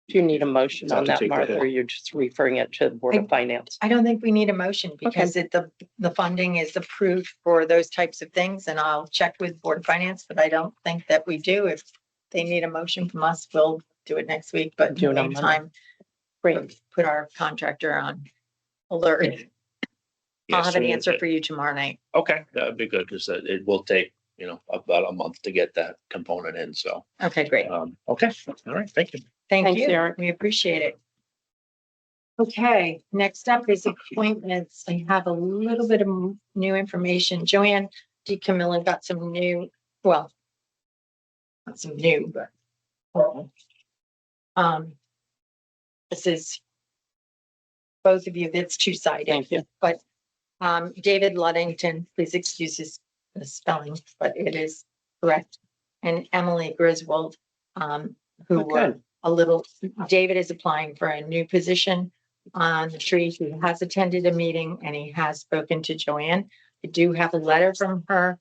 Do you need a motion Have on to that, take the Martha, hit. or you're just referring it to the Board of Finance? I don't think we need a motion because the funding is approved for those types of things and I'll check with Board of Finance, but I don't think that we do. If they need a motion from us, we'll do it next week, but Do in it the on Monday. meantime, Great. put our contractor on alert. I'll Yeah, have an so answer it- for you tomorrow night. Okay, that'd be good because it will take, about a month to get that component in. So, Okay, great. okay, all right, thank you. Thank Thanks, you. Eric. We appreciate it. Okay, next up is appointments. I have a little bit of new information. Joanne DeCamillo got some new, well, not some new, but this is both of you, that's two-sided. Thank you. But David Luddington, please excuse the spelling, but it is correct. And Emily Griswold, who were Good. a little, David is applying for a new position on the tree. He has attended a meeting and he has spoken to Joanne. I do have a letter from her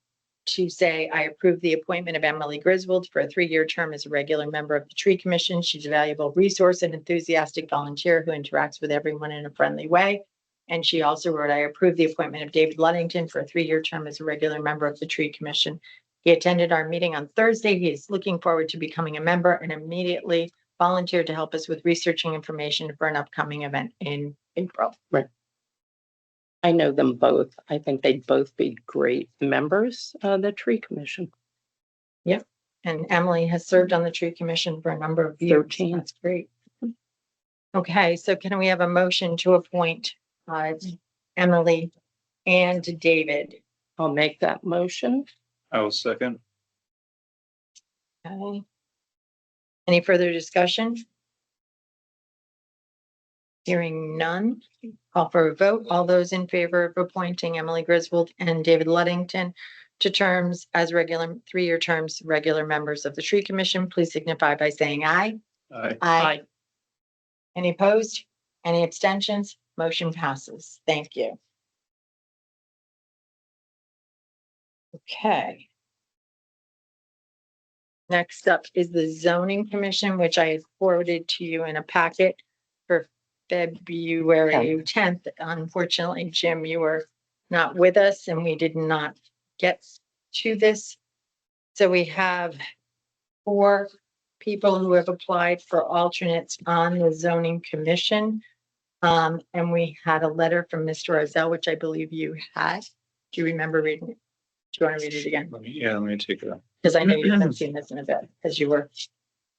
to say, I approve the appointment of Emily Griswold for a 3-year term as a regular member of the Tree Commission. She's a valuable resource and enthusiastic volunteer who interacts with everyone in a friendly way. And she also wrote, I approve the appointment of David Luddington for a 3-year term as a regular member of the Tree Commission. He attended our meeting on Thursday. He is looking forward to becoming a member and immediately volunteered to help us with researching information for an upcoming event in April. I know them both. I think they'd both be great members of the Tree Commission. And Emily has served on the Tree Commission for a number of years. 13. That's great. Okay, so can we have a motion to appoint Emily and David? I'll make that motion. I will second. Okay. Any further discussion? Hearing none, call for a vote. All those in favor of appointing Emily Griswold and David Luddington to terms as regular 3-year terms, regular members of the Tree Commission, please signify by saying aye. Aye. Any opposed? Any abstentions? Motion passes. Thank you. Okay. Next up is the zoning commission, which I had forwarded to you in a packet for February 10th. Unfortunately, Jim, you were not with us and we did not get to this. So we have 4 people who have applied for alternates on the zoning commission. And we had a letter from Mr. Rozell, which I believe you had. Do you remember reading it? Do you want to read it again? Let me take it. Because I know you haven't seen this in a bit, because you were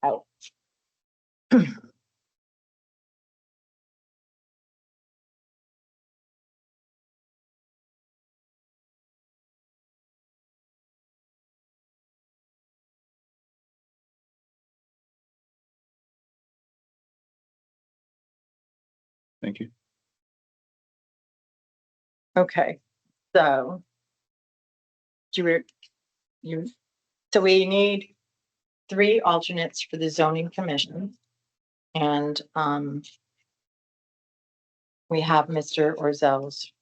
out. Thank you. Okay, so. So we need 3 alternates for the zoning commission. And, we have Mr. Orzell's,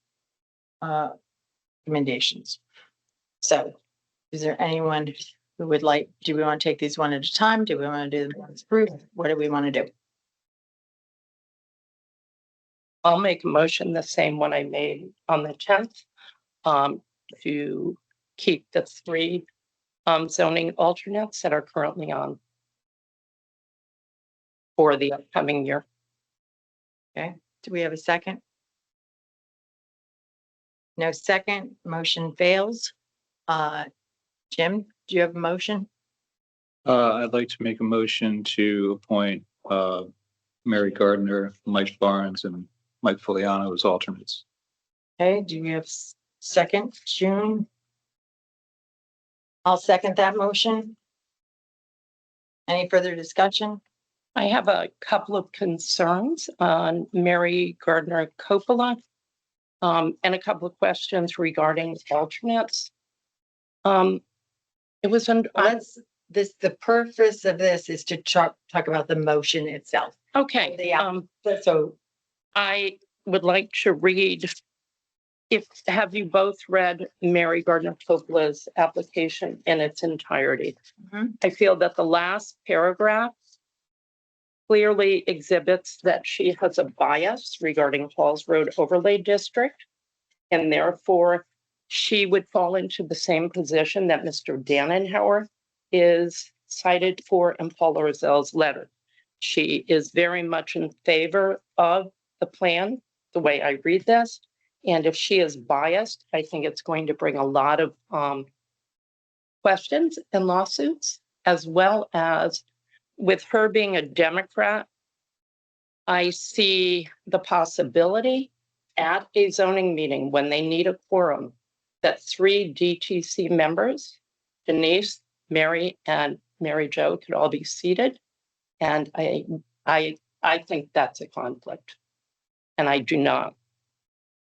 recommendations. So is there anyone who would like, do we want to take these one at a time? Do we want to do them as group? What do we want to do? I'll make a motion, the same one I made on the 10th, to keep the 3 zoning alternates that are currently on for the upcoming year. Okay, do we have a second? No second, motion fails. Jim, do you have a motion? I'd like to make a motion to appoint, Mary Gardner, Mike Barnes, and Mike Foliano as alternates. Okay, do you have second, June? I'll second that motion. Any further discussion? I have a couple of concerns on Mary Gardner Coppola, and a couple of questions regarding alternates. It was The purpose of this is to talk about the motion itself. okay. Yeah. So I would like to read, have you both read Mary Gardner Coppola's application in its entirety? Mhm. I feel that the last paragraph clearly exhibits that she has a bias regarding Falls Road Overlay District. And therefore, she would fall into the same position that Mr. Dannenhauer is cited for in Paul Rozelle's letter. She is very much in favor of the plan, the way I read this. And if she is biased, I think it's going to bring a lot of questions and lawsuits, as well as with her being a Democrat, I see the possibility at a zoning meeting when they need a quorum that 3 DTC members, Denise, Mary, and Mary Jo, could all be seated. And I think that's a conflict. And I do not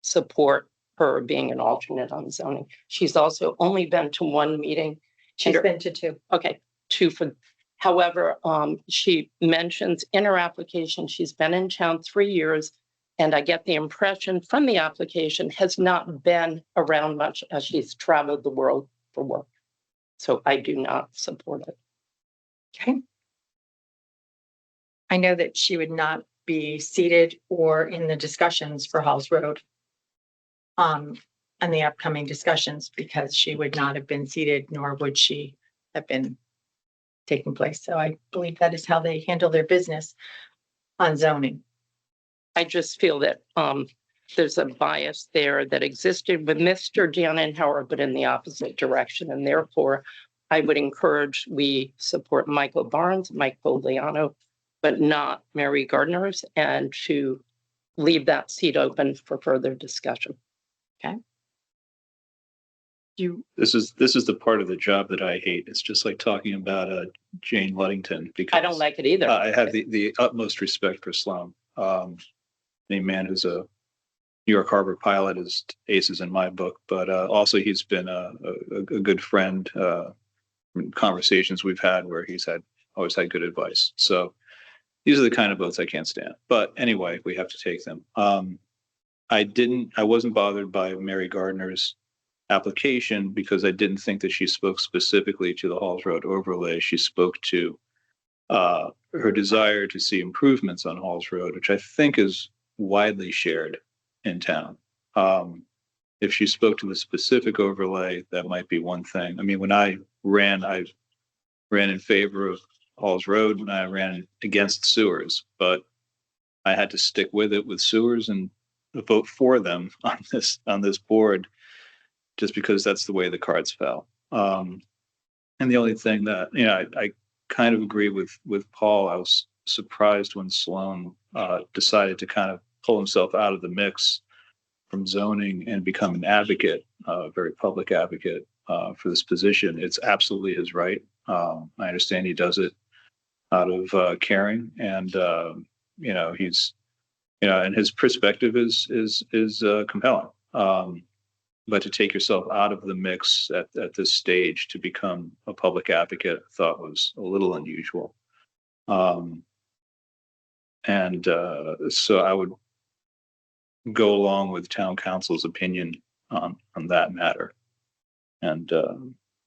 support her being an alternate on zoning. She's also only been to one meeting. she's been to two. Okay, two for, however, she mentions in her application, she's been in town 3 years. And I get the impression from the application has not been around much as she's traveled the world for work. So I do not support it. Okay. I know that she would not be seated or in the discussions for Halls Road. And the upcoming discussions, because she would not have been seated, nor would she have been taking place. So I believe that is how they handle their business on zoning. I just feel that there's a bias there that existed with Mr. Dannenhauer, but in the opposite direction. And therefore, I would encourage we support Michael Barnes, Mike Foliano, but not Mary Gardner's, and to leave that seat open for further discussion. This is the part of the job that I hate. It's just like talking about Jane Luddington, because I don't like it either. I have the utmost respect for Sloan. A man who's a New York Harbor pilot is aces in my book, but also he's been a good friend. Conversations we've had where he's always had good advice. So these are the kind of votes I can't stand. But anyway, we have to take them. I wasn't bothered by Mary Gardner's application because I didn't think that she spoke specifically to the Halls Road overlay. She spoke to her desire to see improvements on Halls Road, which I think is widely shared in town. If she spoke to the specific overlay, that might be one thing. I mean, when I ran in favor of Halls Road and I ran against sewers, but I had to stick with it with sewers and vote for them on this board, just because that's the way the cards fell. And the only thing that, I kind of agree with Paul. I was surprised when Sloan decided to kind of pull himself out of the mix from zoning and become an advocate, a very public advocate for this position. It's absolutely his right. I understand he does it out of caring, and he's, and his perspective is compelling. But to take yourself out of the mix at this stage to become a public advocate, I thought was a little unusual. So I would go along with town council's opinion on that matter. And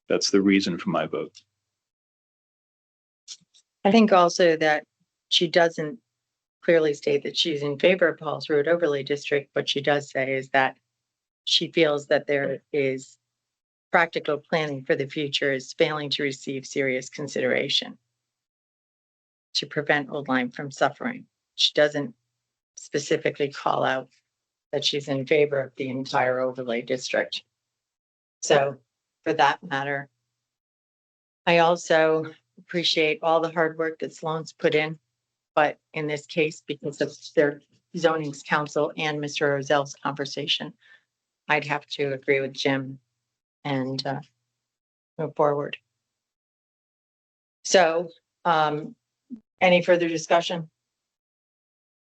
that's the reason for my vote. I think also that she doesn't clearly state that she's in favor of Halls Road Overlay District. What she does say is that she feels that there is practical planning for the future is failing to receive serious consideration to prevent Old Lyme from suffering. She doesn't specifically call out that she's in favor of the entire overlay district. So for that matter, I also appreciate all the hard work that Sloan's put in, but in this case, because of their zoning council and Mr. Rozell's conversation, I'd have to agree with Jim and move forward. So, any further discussion?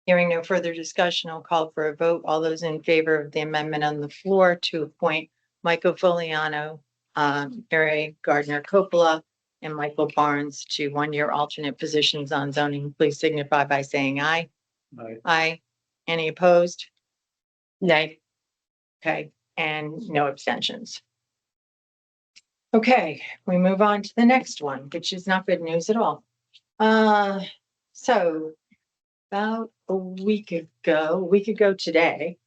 Hearing no further discussion, I'll call for a vote. All those in favor of the amendment on the floor to appoint Michael Foliano, Mary Gardner Coppola, and Michael Barnes to one-year alternate positions on zoning, please signify by saying aye. Aye. Aye. Any opposed? Nay. Okay, and no abstentions. Okay, we move on to the next one, which is not good news at all. So about a week ago today.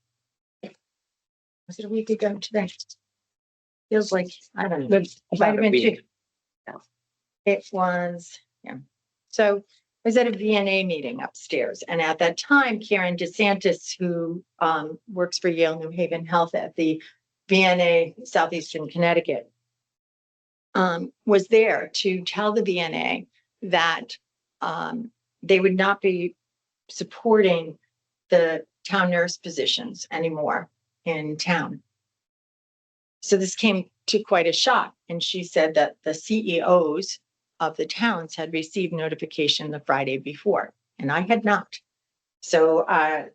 Was it a week ago today? Feels like, I don't know. It might have been two. No. It was, yeah. So I was at a VNA meeting upstairs, and at that time, Karen DeSantis, who works for Yale New Haven Health at the VNA Southeastern Connecticut, was there to tell the VNA that they would not be supporting the town nurse positions anymore in town. So this came to quite a shock. And she said that the CEOs of the towns had received notification the Friday before, and I had not. So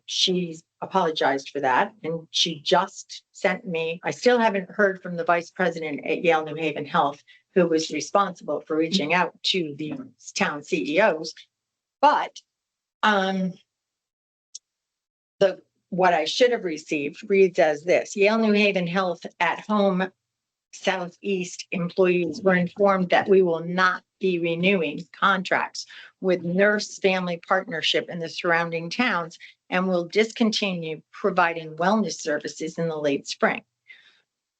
she apologized for that. And she just sent me, I still haven't heard from the vice president at Yale New Haven Health, who was responsible for reaching out to the town CEOs. But what I should have received reads as this: Yale New Haven Health at Home Southeast employees were informed that we will not be renewing contracts with Nurse Family Partnership in the surrounding towns and will discontinue providing wellness services in the late spring.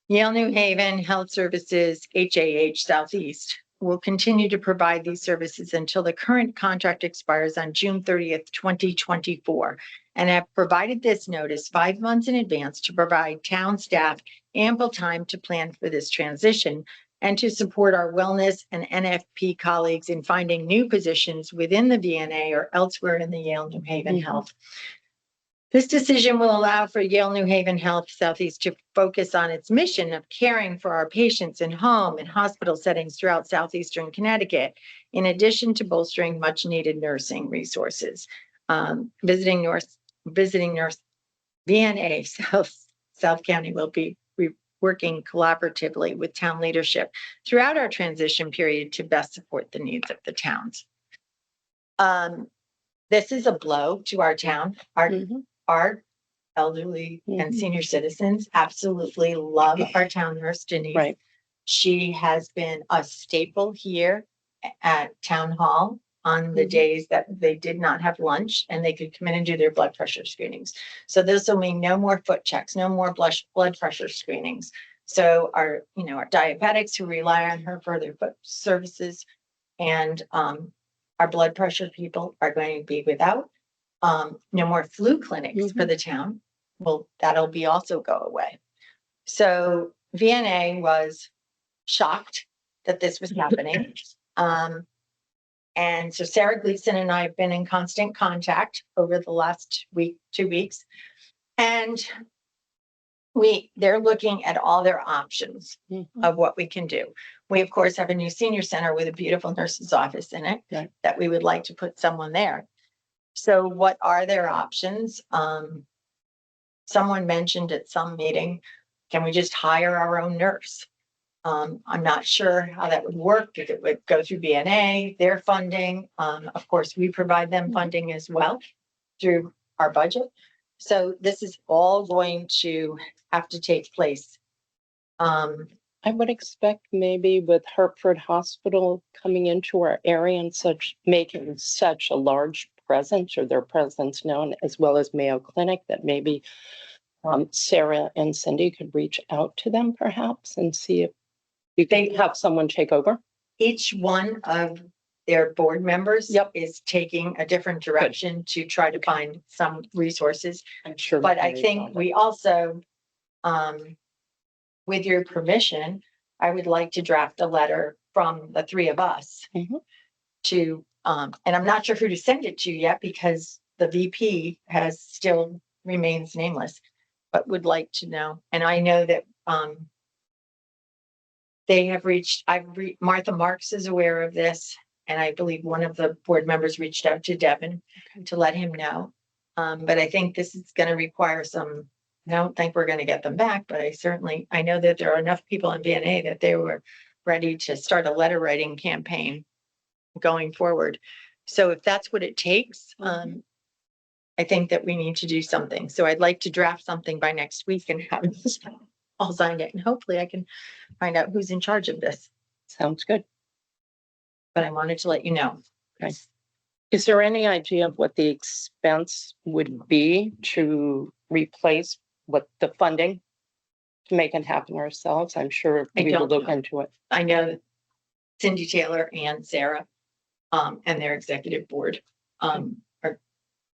Yale New Haven Health Services, HAH Southeast, will continue to provide these services until the current contract expires on June 30th, 2024, and have provided this notice 5 months in advance to provide town staff ample time to plan for this transition and to support our wellness and NFP colleagues in finding new positions within the VNA or elsewhere in the Yale New Haven Health. This decision will allow for Yale New Haven Health Southeast to focus on its mission of caring for our patients in home and hospital settings throughout Southeastern Connecticut, in addition to bolstering much needed nursing resources. Visiting nurse VNA South County will be working collaboratively with town leadership throughout our transition period to best support the needs of the towns. This is a blow to our town. Our elderly and senior citizens absolutely love our town nurse, Denise. Right. She has been a staple here at town hall on the days that they did not have lunch and they could come in and do their blood pressure screenings. So this will mean no more foot checks, no more blood pressure screenings. So our diabetics who rely on her for their foot services and our blood pressure people are going to be without. No more flu clinics for the town. Well, that'll be also go away. So VNA was shocked that this was happening. And so Sarah Gleason and I have been in constant contact over the last 2 weeks. And they're looking at all their options of what we can do. We, of course, have a new senior center with a beautiful nurse's office in it that we would like to put someone there. So what are their options? Someone mentioned at some meeting, can we just hire our own nurse? I'm not sure how that would work, if it would go through VNA, their funding. Of course, we provide them funding as well through our budget. So this is all going to have to take place. I would expect maybe with Hertford Hospital coming into our area and making such a large presence, or their presence known, as well as Mayo Clinic, that maybe Sarah and Cindy could reach out to them perhaps and see if you can have someone take over. Each one of their board members is taking a different direction to try to find some resources. I'm sure. But I think we also, with your permission, I would like to draft a letter from the three of us Mhm. to, and I'm not sure who to send it to yet because the VP has still remains nameless, but would like to know. And I know that, they have Martha Marks is aware of this, and I believe one of the board members reached out to Devin to let him know. But I think this is gonna require some, I don't think we're gonna get them back, but I know that there are enough people in VNA that they were ready to start a letter writing campaign going forward. So if that's what it takes, I think that we need to do something. So I'd like to draft something by next week and have this all signed it, and hopefully I can find out who's in charge of this. Sounds good. But I wanted to let you know. Okay. Is there any idea of what the expense would be to replace what the funding to make it happen ourselves? I'm sure I we will don't look know. into it. I know Cindy Taylor and Sarah, and their executive board, are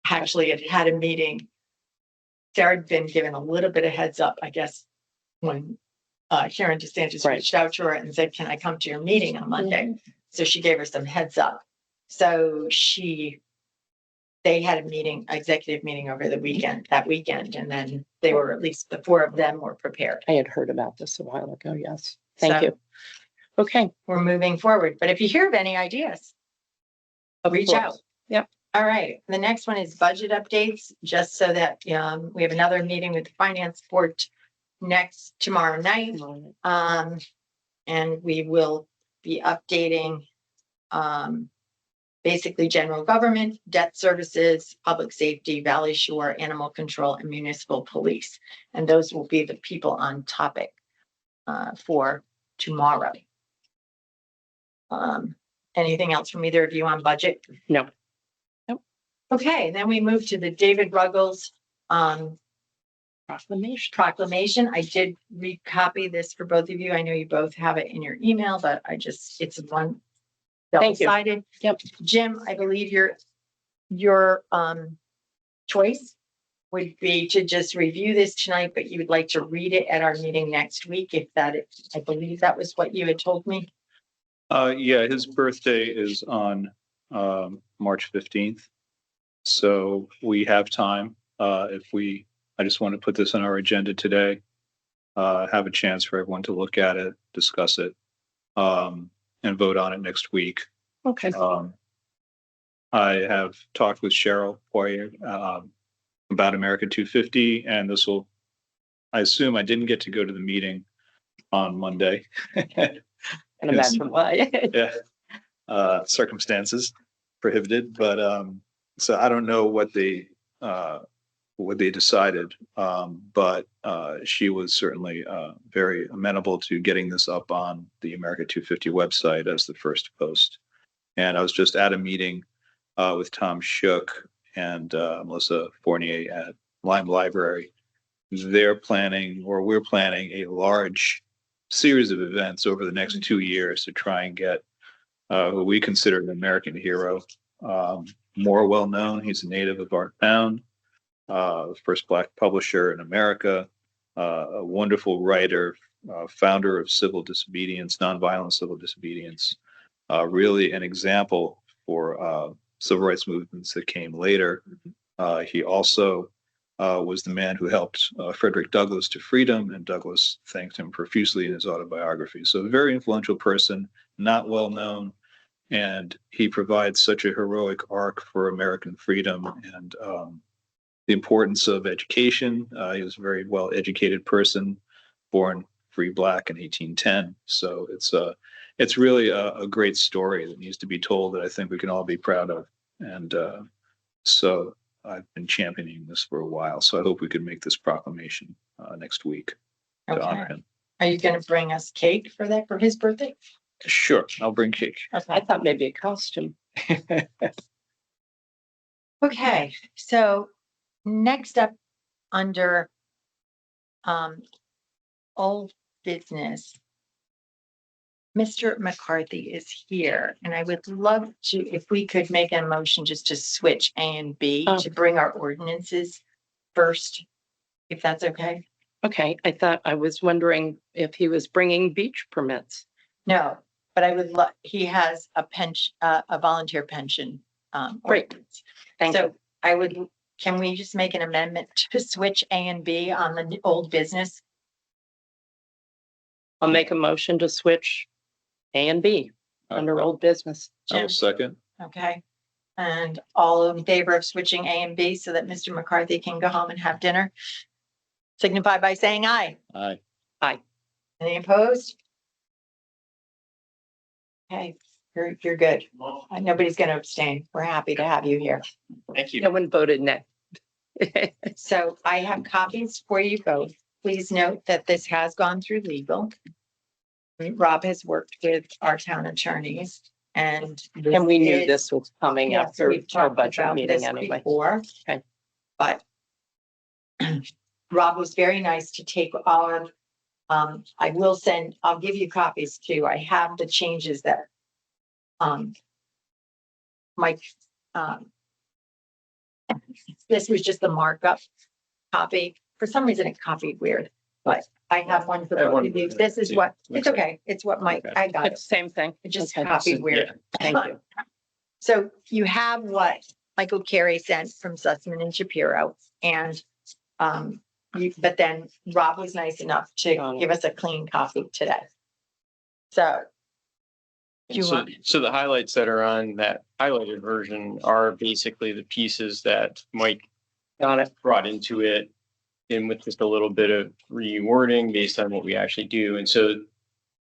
actually had a meeting. Sarah had been given a little bit of heads up, I guess, when Sharon DeSantis Right. reached out to her and said, can I come to your meeting on Monday? So she gave her some heads up. So they had a meeting, executive meeting over that weekend, and then they were, at least the four of them were prepared. I had heard about this a while ago. Yes. Thank So you. Okay. we're moving forward, but if you hear of any ideas, Of reach course. out. Yep. All right, the next one is budget updates, just so that, we have another meeting with the finance board tomorrow night. And we will be updating, basically general government, debt services, public safety, Valley Shore, animal control, and municipal police. And those will be the people on topic, for tomorrow. Anything else from either of you on budget? No. Okay, then we move to the David Ruggles, proclamation. I did recopy this for both of you. I know you both have it in your email, but it's one Thank you. double-sided. Yep. Jim, I believe your choice would be to just review this tonight, but you would like to read it at our meeting next week, I believe that was what you had told me. Yeah, his birthday is on March 15th. So we have time. I just want to put this on our agenda today. Have a chance for everyone to look at it, discuss it, and vote on it next week. Okay. I have talked with Cheryl Poirier about America 250, and I assume I didn't get to go to the meeting on Monday. Can imagine why. Yeah. Circumstances prohibited, but so I don't know what they decided, but she was certainly very amenable to getting this up on the America 250 website as the first post. And I was just at a meeting with Tom Shook and Melissa Fournier at Lime Library. We're planning a large series of events over the next 2 years to try and get who we consider an American hero more well known. He's a native of Art Bound, the first Black publisher in America, a wonderful writer, founder of civil disobedience, nonviolent civil disobedience, really an example for civil rights movements that came later. He also was the man who helped Frederick Douglass to freedom, and Douglass thanked him profusely in his autobiography. So a very influential person, not well known, and he provides such a heroic arc for American freedom and the importance of education. He was a very well educated person, born free Black in 1810. So it's really a great story that needs to be told, that I think we can all be proud of. And so I've been championing this for a while. So I hope we can make this proclamation next week to honor him. Are you going to bring us cake for his birthday? Sure, I'll bring cake. I thought maybe a costume. Okay, so next up under old business, Mr. McCarthy is here, and I would love to, if we could make a motion just to switch A and B to bring our ordinances first, if that's okay. Okay, I was wondering if he was bringing beach permits. No, but I would he has a pension, a volunteer pension. Great. Ordinance. Thank So you. I would, can we just make an amendment to switch A and B on the old business? I'll make a motion to switch A and B under old business. I will Jim? second. Okay. And all in favor of switching A and B so that Mr. McCarthy can go home and have dinner? Signify by saying aye. Aye. Any opposed? Okay, you're good. Nobody's gonna abstain. We're happy to have you here. Thank you. No one voted nay. So I have copies for you both. Please note that this has gone through legal. Rob has worked with our town attorneys and. And we knew is- this was coming Yes, after we've our talked budget about meeting this anyway. before. Okay. But Rob was very nice to take our, I'll give you copies too. I have the changes that Mike, this was just the markup copy. For some reason it copied weird, but I have one for both of you. This is what, it's okay. It's what Mike, I got it. It's same thing. It just Okay. copied weird. Thank you. So you have what Michael Carey sent from Sussman and Shapiro and, but then Rob was nice enough to give us a clean copy today. So. Do you So, want, so the highlights that are on that highlighted version are basically the pieces that Mike Got it. brought into it. And with just a little bit of rewording based on what we actually do. And so,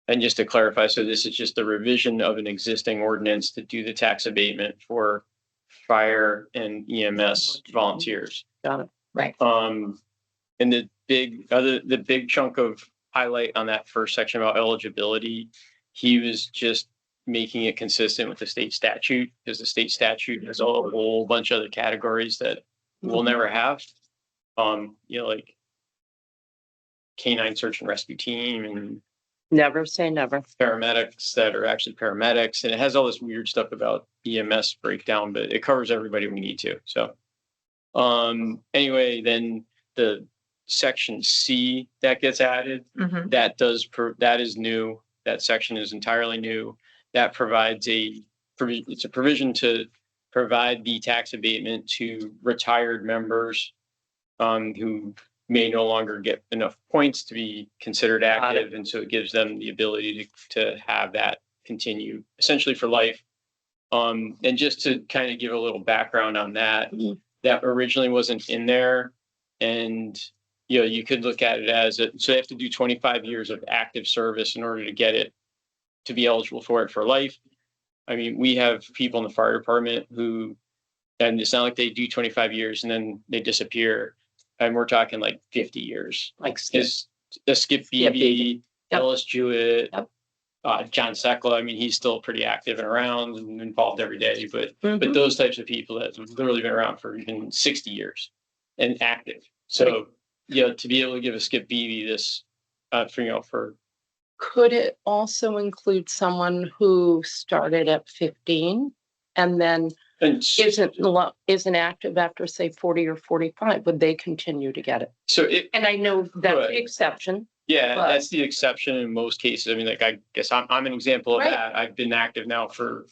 and just to clarify, so this is just a revision of an existing ordinance to do the tax abatement for fire and EMS volunteers. Got it. right, And the big chunk of highlight on that first section about eligibility, he was just making it consistent with the state statute, because the state statute has a whole bunch of other categories that we'll never have. Like canine search and rescue team and Never say never. paramedics that are actually paramedics. And it has all this weird stuff about EMS breakdown, but it covers everybody we need to. So, anyway, then the section C that gets added, mhm, that is new. That section is entirely new. That provides it's a provision to provide the tax abatement to retired members who may no longer get enough points to be considered active. And so it gives them the ability to have that continue essentially for life. And just to kind of give a little background on that, that originally wasn't in there. And, you could look at it as so they have to do 25 years of active service in order to get it, to be eligible for it for life. I mean, we have people in the fire department who, and it's not like they do 25 years and then they disappear. And we're talking like 50 years. Like Is Skip Beebe, Yep. Ellis Jewett, Yep. John Sekla. I mean, he's still pretty active and around and involved every day. But Mhm. those types of people that have literally been around for even 60 years and active. So, to be able to give a Skip Beebe this, for Could it also include someone who started at 15 and then and isn't active after, say, 40 or 45? Would they continue to get it? so it. And I know that's Right. the exception. Yeah, But- that's the exception in most cases. I mean, like, I guess I'm an example of Right. that. I've been active now for,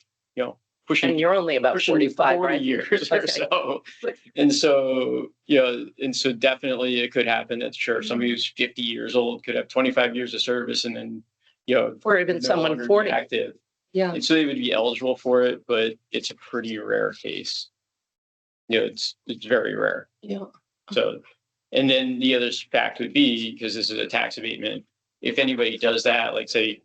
pushing And you're only about pushing 45, 40 right? years or Okay. so. And so definitely it could happen that sure, somebody who's 50 years old could have 25 years of service and then, Or even no someone longer be 40. active. Yeah. And so they would be eligible for it, but it's a pretty rare case. It's very rare. Yeah. So, and then the other fact would be, because this is a tax abatement, if anybody does that, like say,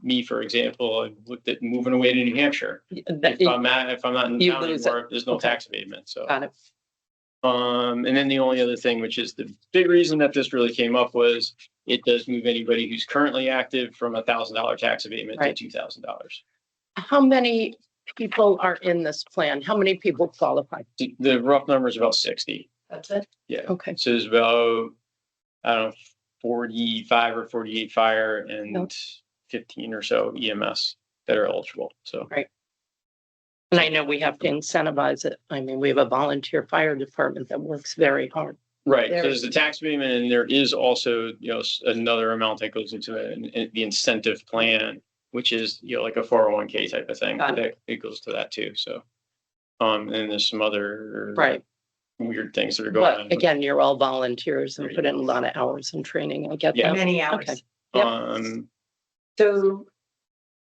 me, for example, I looked at moving away to New Hampshire. If I'm not in You town lose anymore, there's no Okay. tax abatement, so. Got it. And then the only other thing, which is the big reason that this really came up, was it does move anybody who's currently active from $1,000 tax abatement to Right. $2,000. How many people are in this plan? How many people qualify? The rough number is about 60. That's it? Yeah. Okay. So there's about, I don't know, 45 or 48 fire and Yep. 15 or so EMS that are eligible. So. And I know we have to incentivize it. I mean, we have a volunteer fire department that works very hard. Right, so There- there's the tax abatement and there is also, another amount that goes into the incentive plan, which is, like a 401k type of thing. Got That it goes to that too, so. And there's some other. Right. Weird things that are going on. But again, you're all volunteers and put in a lot of hours in training. I get Yeah. that. Many Okay. hours. Yep. So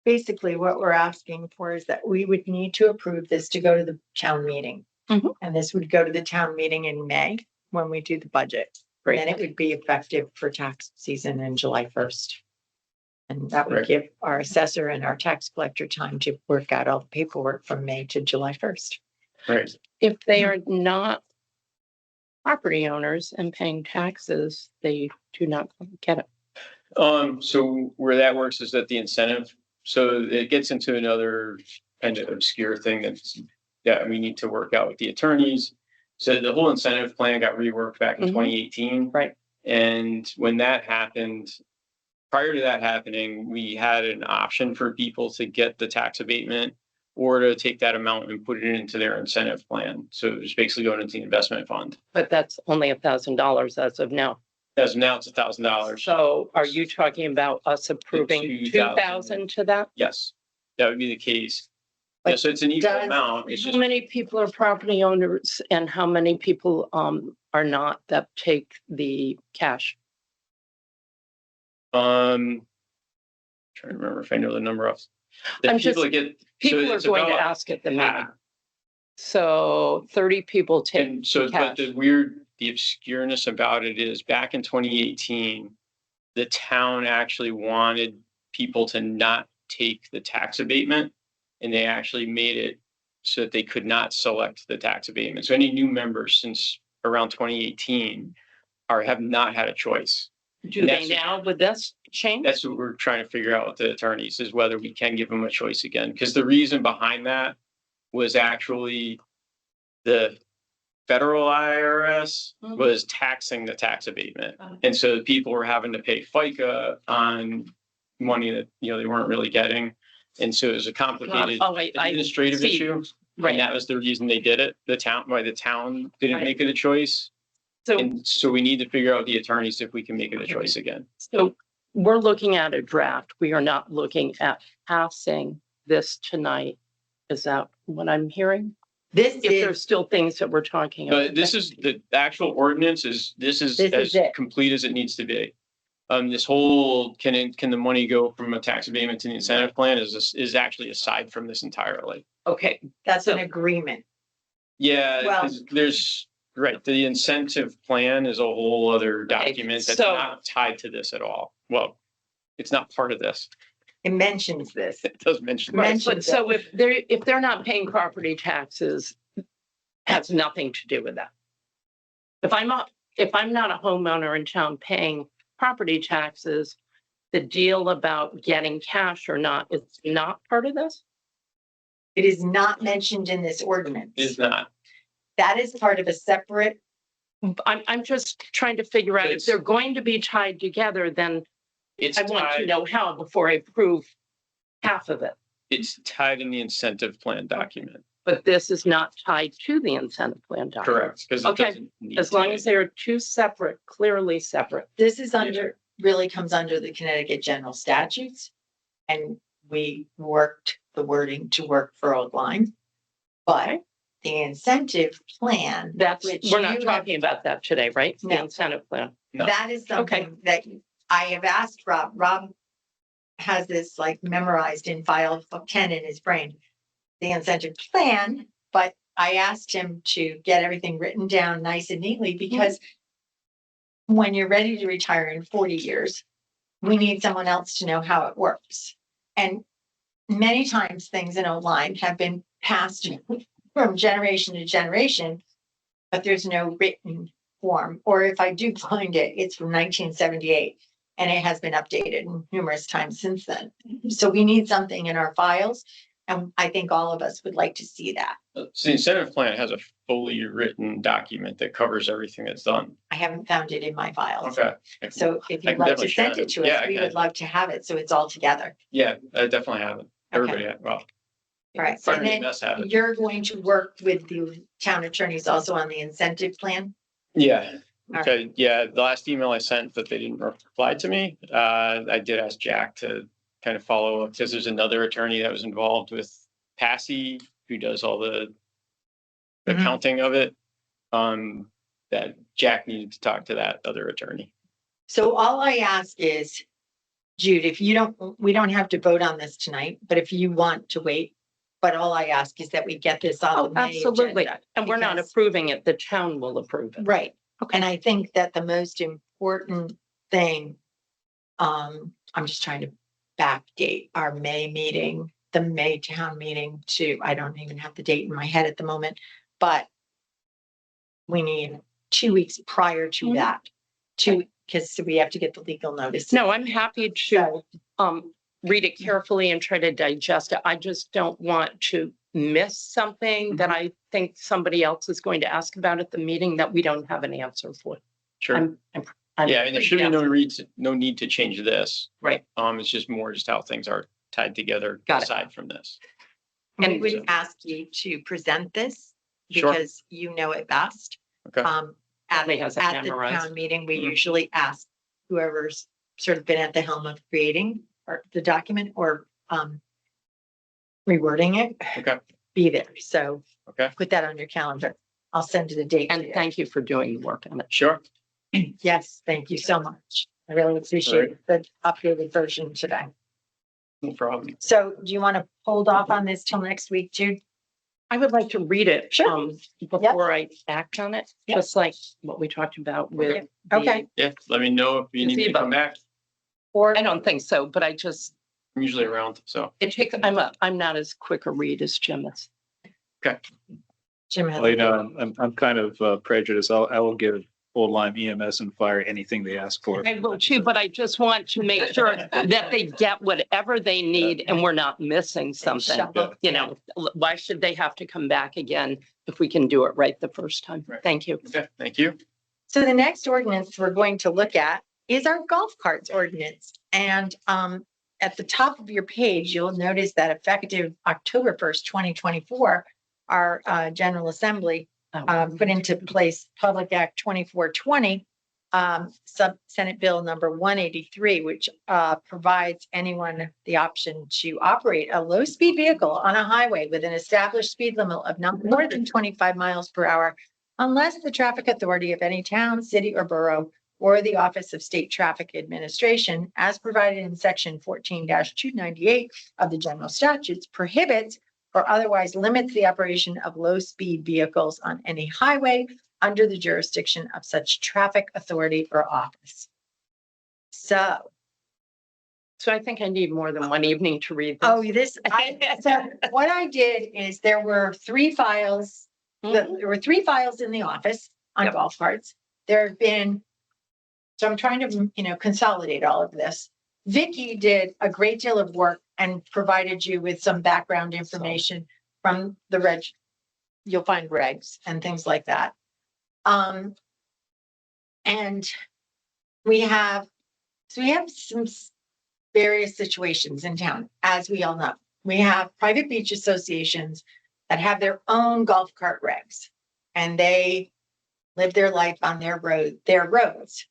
basically what we're asking for is that we would need to approve this to go to the town meeting. Mhm. And this would go to the town meeting in May when we do the budget. Great. Then it would be effective for tax season in July 1st. And that would Right. give our assessor and our tax collector time to work out all the paperwork from May to July 1st. Right, If they are not property owners and paying taxes, they do not get it. so where that works is that the incentive, so it gets into another kind of obscure thing that we need to work out with the attorneys. So the whole incentive plan got reworked back in Mhm. 2018. Right. And when that happened, prior to that happening, we had an option for people to get the tax abatement or to take that amount and put it into their incentive plan. So it was basically going into the investment fund. But that's only $1,000 as of now. As of now, it's $1,000. So are you talking about us approving 2,000 to that? Yes, that would be the case. But Yeah, so it's an equal does- amount. It's How just, many people are property owners and how many people are not that take the cash? trying to remember if I know the number off. The I'm people just- that get. so People are it's going to about ask at the meeting. half. So 30 people take And so, but cash. the obscureness about it is back in 2018, the town actually wanted people to not take the tax abatement. And they actually made it so that they could not select the tax abatement. So any new members since around 2018 have not had a choice. Do and they that's- now with this change? That's what we're trying to figure out with the attorneys is whether we can give them a choice again. Because the reason behind that was actually the federal IRS Mhm. was taxing the tax abatement. Okay. And so people were having to pay FICA on money that, they weren't really getting. And so it was a complicated Oh, I administrative see. issue. And Right. that was the reason they did it. The town didn't Right. make it a choice. So, And so we need to figure out the attorneys if we can make it a choice again. so we're looking at a draft. We are not looking at passing this tonight. Is that what I'm hearing? This If there's is, still things that we're talking about. But this is the actual ordinance this is This as is it. complete as it needs to be. This whole, can the money go from a tax abatement to the incentive plan is actually aside from this entirely. Okay, that's an agreement. Yeah, Well- 'cause there's, right, the incentive plan is a whole other document that's so- not tied to this at all. Well, it's not part of this. It mentions this. It does mention. right. Mentioned But so if they're not paying property taxes, has nothing to do with that. If I'm not a homeowner in town paying property taxes, the deal about getting cash or not is not part of this? It is not mentioned in this ordinance. Is not. That is part of a separate, I'm just trying to figure out if It's- they're going to be tied together, then It's I want to tied, know how before I approve half of it. it's tied in the incentive plan document. But this is not tied to the incentive plan document. Correct. Because Okay. As long as they are two separate, clearly separate. this is really comes under the Connecticut general statutes. And we worked the wording to work for Old Line. But the incentive plan, That's, Which we're not you have- talking about that today, right? The No. incentive plan. No. that is something that I have asked Rob. Rob has this like memorized in file 10 in his brain, the incentive plan, but I asked him to get everything written down nice and neatly because when you're ready to retire in 40 years, we need someone else to know how it works. And many times things in Old-Line have been passed from generation to generation, but there's no written form. Or if I do find it, it's from 1978 and it has been updated numerous times since then. So we need something in our files. And I think all of us would like to see that. So the incentive plan has a fully written document that covers everyththing that's done. I haven't found it in my files. Okay. So if I you'd can like to definitely send share it to it. Yeah, us, I we can. would love to have it. So it's all together. Yeah, I definitely have it. Everybody, well. All right. Part And of it then does have it. you're going to work with the town attorneys also on the incentive plan. Yeah, Okay, yeah, the last email I sent, but they didn't reply to me. I did ask Jack to kind of follow up because there's another attorney that was involved with Passy, who does all the Mhm. accounting of it. That Jack needed to talk to that other attorney. So all I ask is, Jude, if you don't, we don't have to vote on this tonight, but if you want to wait, but all I ask is that we get this on Oh, the May absolutely. agenda, And we're not because- approving it. The town will approve it. Right. Okay. And I think that the most important thing, I'm just trying to backdate our May meeting, the May town meeting to, I don't even have the date in my head at the moment, but we need 2 weeks prior to Mhm. that, because we have to get the legal notice. No, I'm happy to read it carefully and try to digest it. I just don't want to miss something that I think somebody else is going to ask about at the meeting that we don't have an answer for. Sure. I'm Yeah, and there should be pretty no need to change this. Right. It's just more just how things are tied together Got it. aside from this. And we And- would ask you to present this Sure. because you know it best. Okay. At Probably has it at the memorized. town meeting, we Mhm. usually ask whoever's sort of been at the helm of creating or the document or rewording it, Okay. be there. So Okay. put that on your calendar. I'll send you the date. to And you. thank you for doing the work on it. Sure. Yes, thank you so much. I really appreciate the updated version today. No problem. So do you want to hold off on this till next week, Jude? I would like to read it. Sure. Before I act on it, Yep. just like what we talked about with. Okay. Yeah, let me know if you need me to come back. Or I don't think so, but I'm usually around, so. I'm not as quick a read as Jim is. Jim has. Well, you know, I'm kind of prejudiced. I will give Old Lyme EMS and fire anything they ask for. I will too, but I just want to make sure that they get whatever they need and we're not missing something. Shovel. You know, why should they have to come back again if we can do it right the first time? Right. Thank you. Okay, thank you. So the next ordinance we're going to look at is our golf carts ordinance. And at the top of your page, you'll notice that effective October 1st, 2024, our General Assembly put into place Public Act 2420, Senate Bill number 183, which provides anyone the option to operate a low-speed vehicle on a highway with an established speed limit of not more than 25 miles per hour, unless the traffic authority of any town, city, or borough, or the Office of State Traffic Administration, as provided in Section 14-298 of the General Statutes, prohibits or otherwise limits the operation of low-speed vehicles on any highway under the jurisdiction of such traffic authority or office. So, I think I need more than one evening to read this. so what I did is there were 3 files. There were 3 files in the office on Yep. golf carts. There have been, so I'm trying to, consolidate all of this. Vicky did a great deal of work and provided you with some background information from the you'll find regs and things like that. And we have some various situations in town, as we all know. We have private beach associations that have their own golf cart regs, and they live their life on their roads.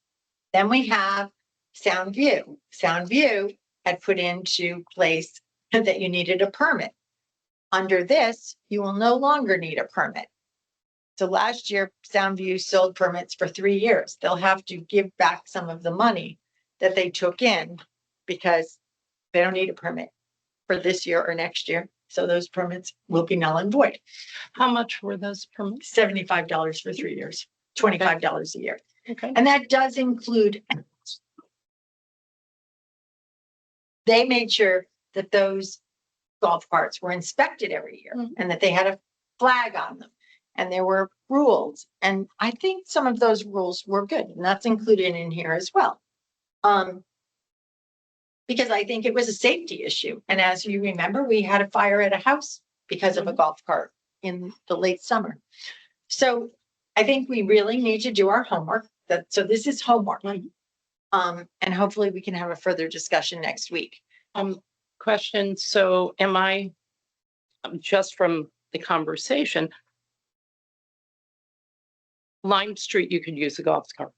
Then we have Soundview. Soundview had put into place that you needed a permit. Under this, you will no longer need a permit. So last year, Soundview sold permits for 3 years. They'll have to give back some of the money that they took in because they don't need a permit for this year or next year. So those permits will be null and void. How much were those permits? $75 for 3 years, $25 a year. Okay. And that does include. They made sure that those golf carts were inspected every year Mhm. and that they had a flag on them. And there were rules. And I think some of those rules were good. And that's included in here as well. Because I think it was a safety issue. And as you remember, we had a fire at a house because of a golf cart in the late summer. So I think we really need to do our homework. So this is homework. And hopefully we can have a further discussion next week. Question. So am I, just from the conversation, Lime Street, you could use a golf cart.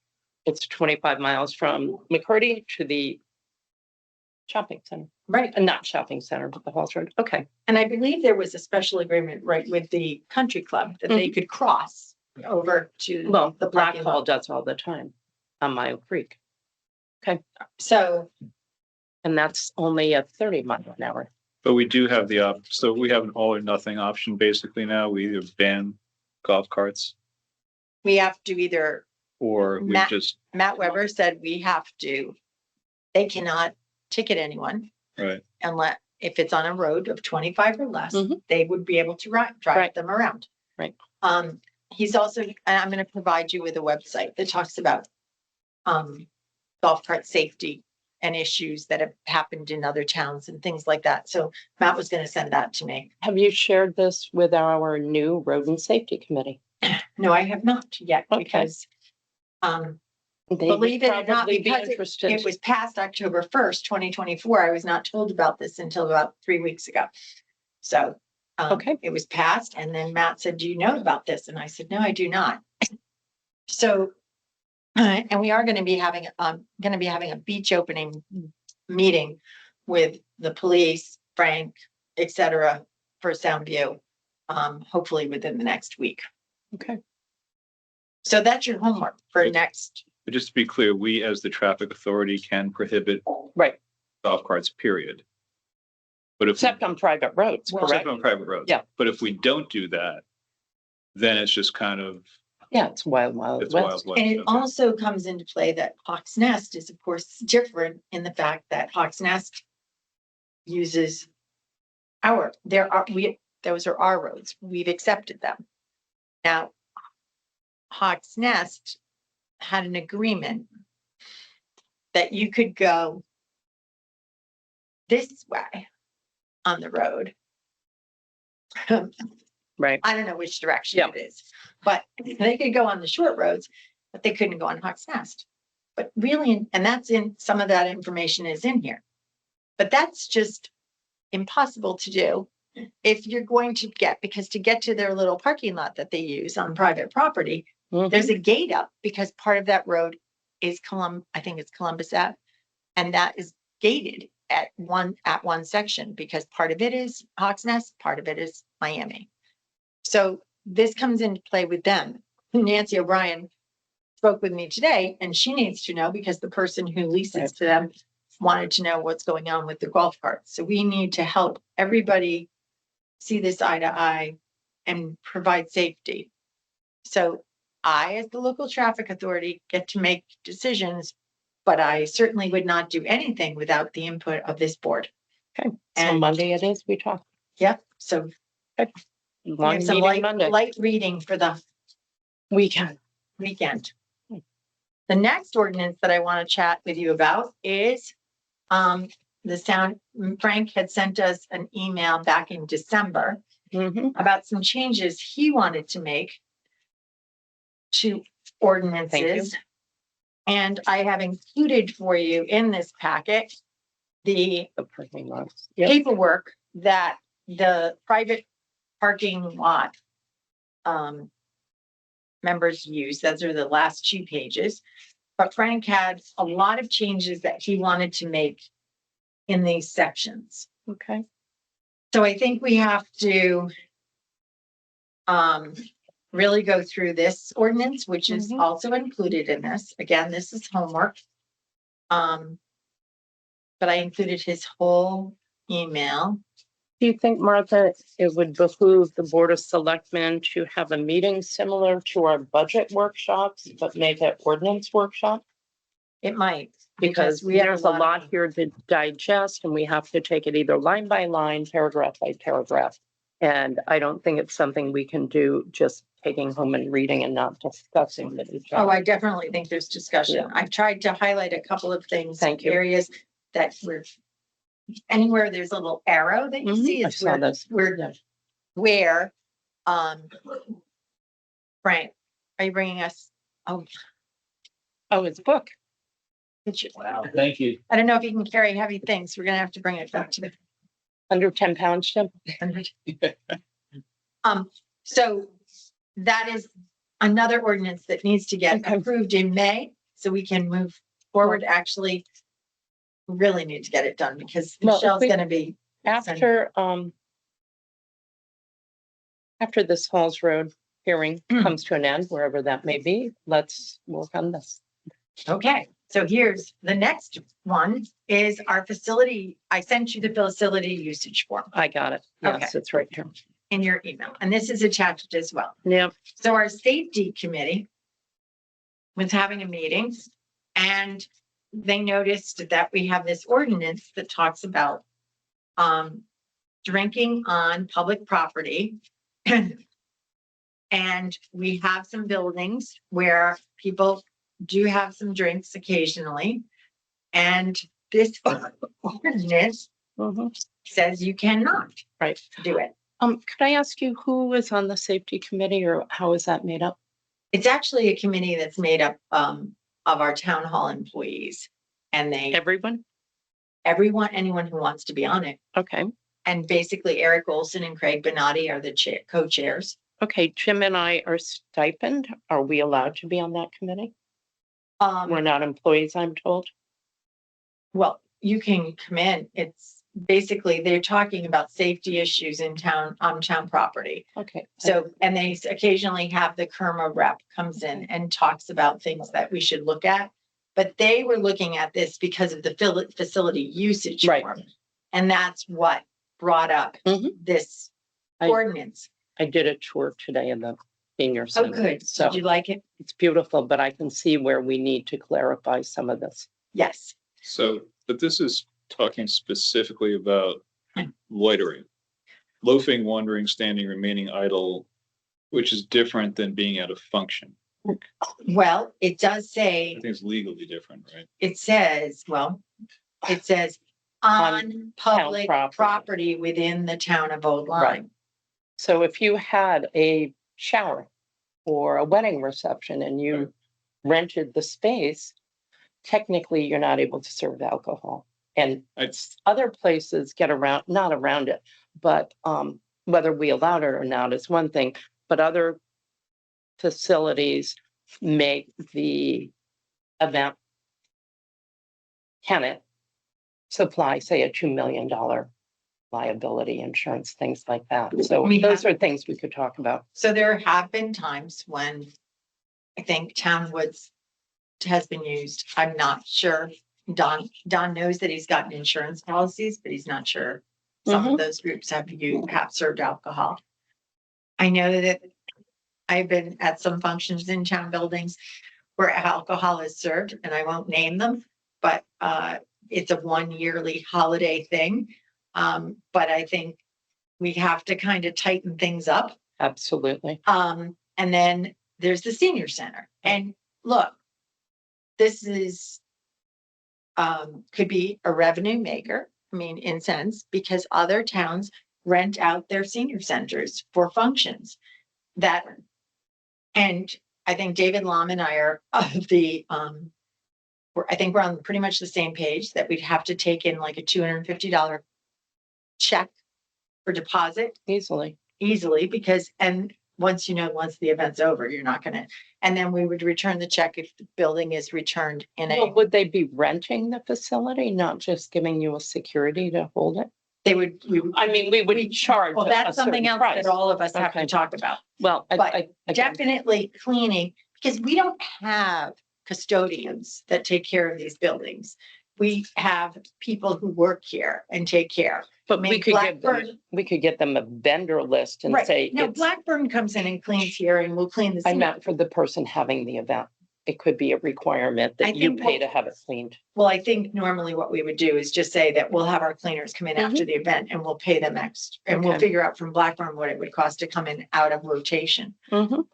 It's 25 miles from McCurdy to the shopping center. Right. Not shopping center, but the Halls Road. Okay. And I believe there was a special agreement, right, with the country club that they could cross over to Well, the the Black parking Hall lot. does all the time on Mile Creek. So, And that's only a 30-mile-an-hour. But we do have so we have an all or nothing option basically now. We either ban golf carts we have to either, or we Matt- just, Matt Weber said we have to, they cannot ticket anyone right. unless, if it's on a road of 25 or less, Mhm. they would be able to drive Right. them around. Right. He's also, and I'm going to provide you with a website that talks about golf cart safety and issues that have happened in other towns and things like that. So Matt was going to send that to me. Have you shared this with our new road and safety committee? No, I have not yet Okay. because They believe would it or not, probably be because interested. it was passed October 1st, 2024. I was not told about this until about 3 weeks ago. So Okay. it was passed, and then Matt said, "Do you know about this?" And I said, "No, I do not." So, and we are going to be having a beach opening meeting with the police, Frank, et cetera, for Soundview, hopefully within the next week. Okay. So that's your homework for next. But just to be clear, we as the traffic authority can prohibit Right. golf carts, period. But if Except on private roads, Well, correct? except on private roads. Yeah. But if we don't do that, then it's just kind of, Yeah, it's wild, wild it's west. wild And west. it also comes into play that Hawks Nest is of course different in the fact that Hawks Nest uses those are our roads. We've accepted them. Now, Hawks Nest had an agreement that you could go this way on the road. Right. I don't know which direction Yeah. it is, but they could go on the short roads, but they couldn't go on Hawks Nest. But really, and that's in, some of that information is in here. But that's just impossible to do if you're going to because to get to their little parking lot that they use on private property, Mhm. there's a gate up because part of that road is I think it's Columbus Ave. And that is gated at one section because part of it is Hawks Nest, part of it is Miami. So this comes into play with them. Nancy O'Brien spoke with me today and she needs to know because the person who leases to them wanted to know what's going on with the golf carts. So we need to help everybody see this eye to eye and provide safety. So I, as the local traffic authority, get to make decisions, but I certainly would not do anything without the input of this board. Okay. So And- Monday it is, we talk. Yep, so we Long have some meeting Monday. light reading for the Weekend. weekend. The next ordinance that I want to chat with you about is Frank had sent us an email back in December Mhm. about some changes he wanted to make to ordinances. And I have included for you in this packet the The parking lots. Yep. paperwork that the private parking lot members use. Those are the last 2 pages. But Frank had a lot of changes that he wanted to make in these sections. Okay. So I think we have to really go through this ordinance, which is Mhm. also included in this. Again, this is homework. But I included his whole email. Do you think, Martha, it would behoove the Board of Selectmen to have a meeting similar to our budget workshops, but make it ordinance workshop? It might. Because we have there's a lot here to digest and we have to take it either line by line, paragraph by paragraph. And I don't think it's something we can do just taking home and reading and not discussing with each Oh, other. I definitely think there's discussion. Yeah. I've tried to highlight a couple of things. Thank you. Areas that anywhere there's a little arrow that you see I is saw this. where, Frank, are you bringing us? Oh, Oh, it's book. Wow, thank you. I don't know if you can carry heavy things. We're gonna have to bring it back to the. Under 10 pounds, Jim. So that is, another ordinance that needs to get Okay. approved in May, so we can move forward. Actually, really need to get it done because Well, if Michelle's we- gonna be. After this Halls Road hearing Mm. comes to an end, wherever that may be, let's work on this. Okay, so here's the next one is our facility. I sent you the facility usage form I got it. Yes, it's right here. in your email, and this is attached as well. Yep. So our safety committee was having a meeting and they noticed that we have this ordinance that talks about drinking on public property. And we have some buildings where people do have some drinks occasionally. And this ordinance Mhm. says you cannot Right. do it. Could I ask you who is on the safety committee or how is that made up? It's actually a committee that's made up of our town hall employees. And Everyone? everyone, anyone who wants to be on it. Okay. And basically Eric Olson and Craig Benatti are the co-chairs. Okay, Jim and I are stipend. Are we allowed to be on that committee? We're not employees, I'm told. Well, you can come in. It's basically, they're talking about safety issues in town, on town property. Okay. So, and they occasionally have the Kerma rep comes in and talks about things that we should look at. But they were looking at this because of the facility usage Right. form. And that's what brought up Mhm. this I- ordinance. I did a tour today in the senior Oh, center. good. So Did you like it? it's beautiful, but I can see where we need to clarify some of this. Yes. So, but this is talking specifically about loitering, loafing, wandering, standing, remaining idle, which is different than being out of function. Well, it does I say, think it's legally different, right? it says on public property. property within the town of Old Right. Lyme. So if you had a shower or a wedding reception and you rented the space, technically you're not able to serve alcohol. And It's, other places get around, not around it, but whether we allowed it or not is one thing, but other facilities make the event tenant supply, say, a $2 million liability insurance, things like that. So We those have- are things we could talk about. So there have been times when I think Town Woods has been used. I'm not sure. Don knows that he's gotten insurance policies, but he's not sure. Some of those groups have served alcohol. I know that I've been at some functions in town buildings where alcohol is served, and I won't name them, but it's a one yearly holiday thing. But I think we have to kind of tighten things up. Absolutely. And then there's the senior center. And look, this is could be a revenue maker. I mean, in sense, because other towns rent out their senior centers for functions that. And I think David Lom and I are of the I think we're on pretty much the same page that we'd have to take in like a $250 check for deposit Easily. easily because, and once the event's over, you're not gonna, and then we would return the check if the building is returned in Well, would they be renting the facility, not just giving you a security to hold it? we I mean, we would charge. well, a that's something certain else price. that all of us have to Okay. talk about. Well, but again, Definitely cleaning, because we don't have custodians that take care of these buildings. We have people who work here and take care. but I mean, we could give them, Blackbird- we could get them a vendor list and Right, say, no, it's, Blackburn comes in and cleans here and we'll clean the. I sink. meant for the person having the event. It could be a requirement I that you think pay what- to have it cleaned. Well, I think normally what we would do is just say that we'll have our cleaners come in after the event and we'll pay them extra. And we'll Okay. figure out from Blackburn what it would cost to come in out of rotation. Mhm.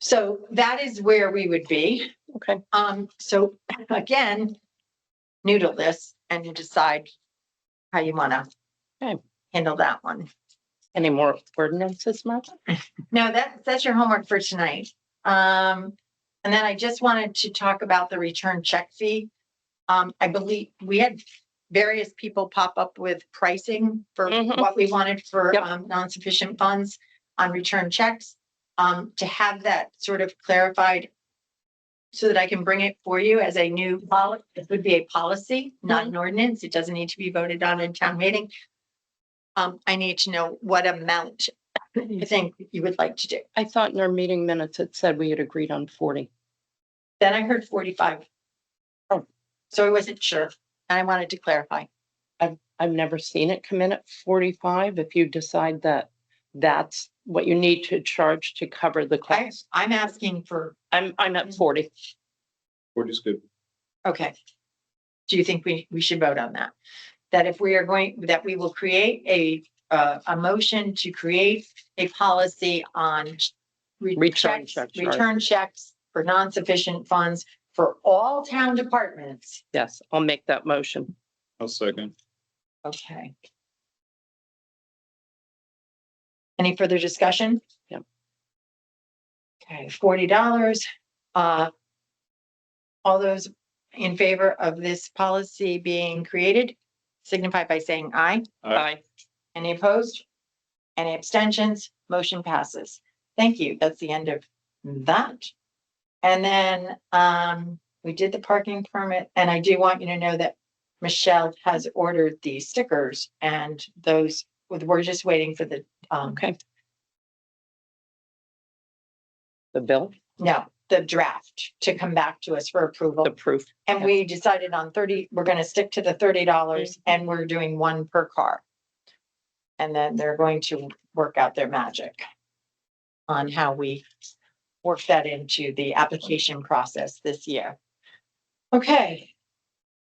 So that is where we would be. Okay. So again, noodle this and you decide how you wanna Okay. handle that one. Any more ordinances, Martha? No, that's your homework for tonight. And then I just wanted to talk about the return check fee. I believe we had various people pop up with pricing for Mhm. what we wanted for Yep. non-sufficient funds on return checks. to have that sort of clarified so that I can bring it for you as a new policy. It would be a policy, not an ordinance. It doesn't need to be voted on in town meeting. I need to know what amount you think you would like to do. I thought in our meeting minutes, it said we had agreed on 40. Then I heard 45. Oh. So I wasn't sure. And I wanted to clarify. I've never seen it come in at 45. If you decide that that's what you need to charge to cover the cost, I'm asking for, I'm at 40. 40 is good. okay. Do you think we should vote on that? That if we are going, that we will create a motion to create a policy on Return checks, right. return checks for non-sufficient funds for all town departments. Yes, I'll make that motion. I'll second. Okay. Any further discussion? Yep. Okay, $40. All those in favor of this policy being created, signify by saying aye. Aye. Any opposed? Any abstentions? Motion passes. Thank you. That's the end of that. And then we did the parking permit, and I do want you to know that Michelle has ordered the stickers, and those, we're just waiting for the Okay. The bill, the draft to come back to us for approval. the proof. And we decided on 30, we're gonna stick to the $30 and we're doing one per car. And then they're going to work out their magic on how we work that into the application process this year. Okay.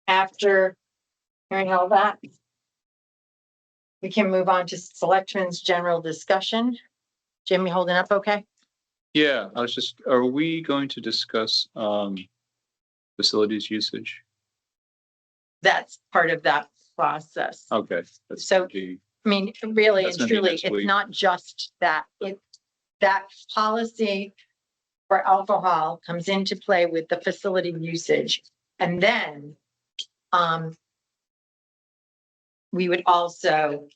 After hearing all that, we can move on to Selectmen's general discussion. Jim, you holding up okay? Yeah, are we going to discuss facilities usage? That's part of that process. Okay. That's So- gonna be- I mean, really That's and gonna be truly, next it's week. not just that, that policy for alcohol comes into play with the facility usage. And then, we would also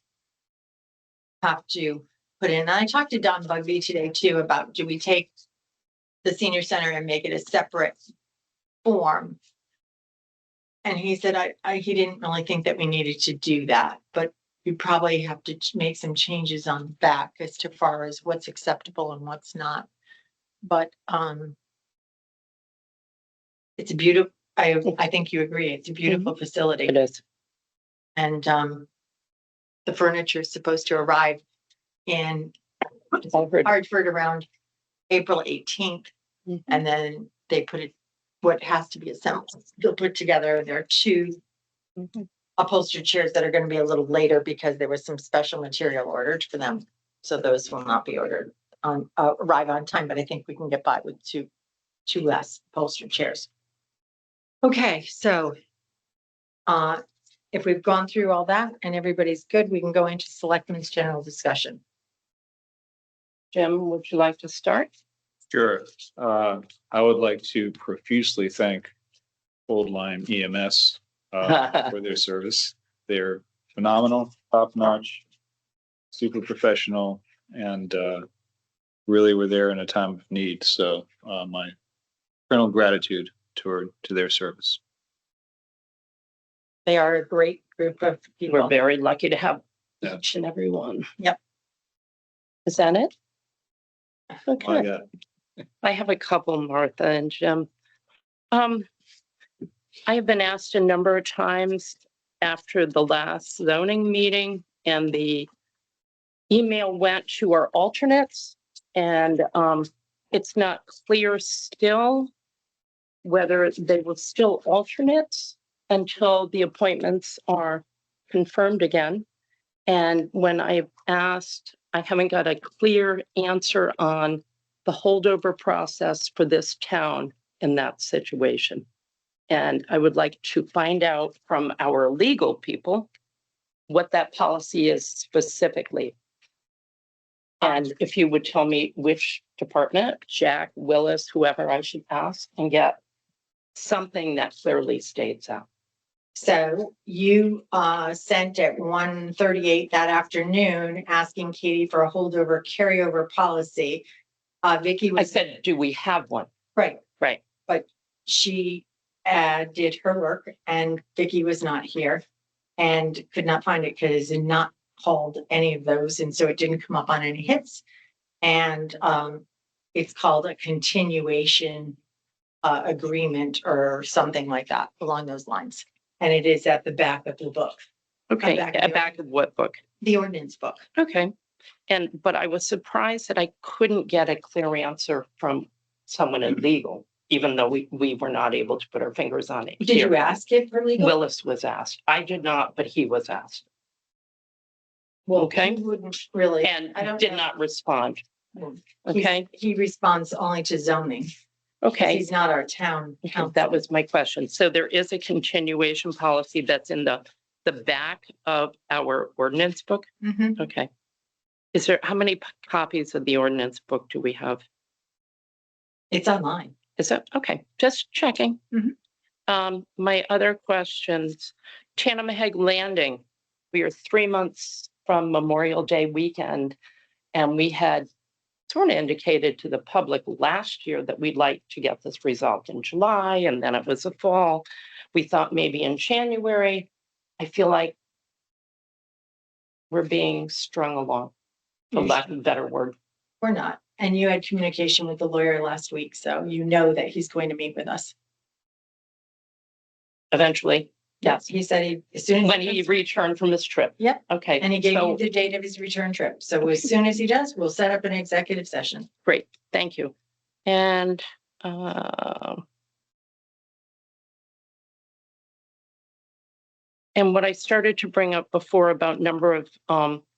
have to put in, and I talked to Don Bugby today too, about do we take the senior center and make it a separate form? And he said, he didn't really think that we needed to do that, but we probably have to make some changes on the back as to far as what's acceptable and what's not. But, it's a beautiful, I think you agree, it's a beautiful facility. It is. And, the furniture is supposed to arrive in Already. Hartford around April 18th. Mhm. And then they put it, what has to be assembled, they'll put together, there are two Mhm. upholstered chairs that are gonna be a little later because there was some special material ordered for them. So those will not be ordered arrive on time, but I think we can get by with two less upholstered chairs. Okay, so if we've gone through all that and everybody's good, we can go into Selectmen's general discussion. Jim, would you like to start? Sure. I would like to profusely thank Old Lyme EMS for their service. They're phenomenal, top notch, super professional, and really were there in a time of need. So my eternal gratitude to their service. They are a great group of We're people. very lucky to have Yeah. each and every one. Yep. Is that it? Oh, Okay. yeah. I have a couple, Martha and Jim. I have been asked a number of times after the last zoning meeting, and the email went to our alternates, and it's not clear still whether they will still alternates until the appointments are confirmed again. And when I've asked, I haven't got a clear answer on the holdover process for this town in that situation. And I would like to find out from our legal people what that policy is specifically. And if you would tell me which department, Jack, Willis, whoever I should ask, and get something that clearly states out. So you sent at 1:38 that afternoon, asking Katie for a holdover carryover policy. Vicky I was, said, do we have one? right, Right. but she did her work and Vicky was not here and could not find it because it not called any of those. And so it didn't come up on any hits. And it's called a continuation agreement or something like that along those lines. And it is at the back of the book, Okay, back of the back of what book? the ordinance book. Okay. But I was surprised that I couldn't get a clear answer from someone in legal, even though we were not able to put our fingers on it. Did you ask it for legal? Willis was asked. I did not, but he was asked Well, okay. he wouldn't really. and I don't did know. not respond. He's- Okay, He responds only to zoning. 'Cause okay. He's not our town. Okay, council. that was my question. So there is a continuation policy that's in the back of our ordinance book? Mhm. Okay. How many copies of the ordinance book do we have? It's online. Is that, okay, just checking. Mhm. My other questions, Tanamaheg Landing, we are 3 months from Memorial Day weekend. And we had sort of indicated to the public last year that we'd like to get this resolved in July, and then it was the fall. We thought maybe in January. I feel like we're being strung along, for lack of a better word. We're not. And you had communication with the lawyer last week, so you know that he's going to meet with us. Eventually, yes, He said as soon as. when he returned from his trip. Yep. Okay. And he gave so- you the date of his return trip. So as soon as he does, we'll set up an executive session. Great, thank you. And what I started to bring up before about number of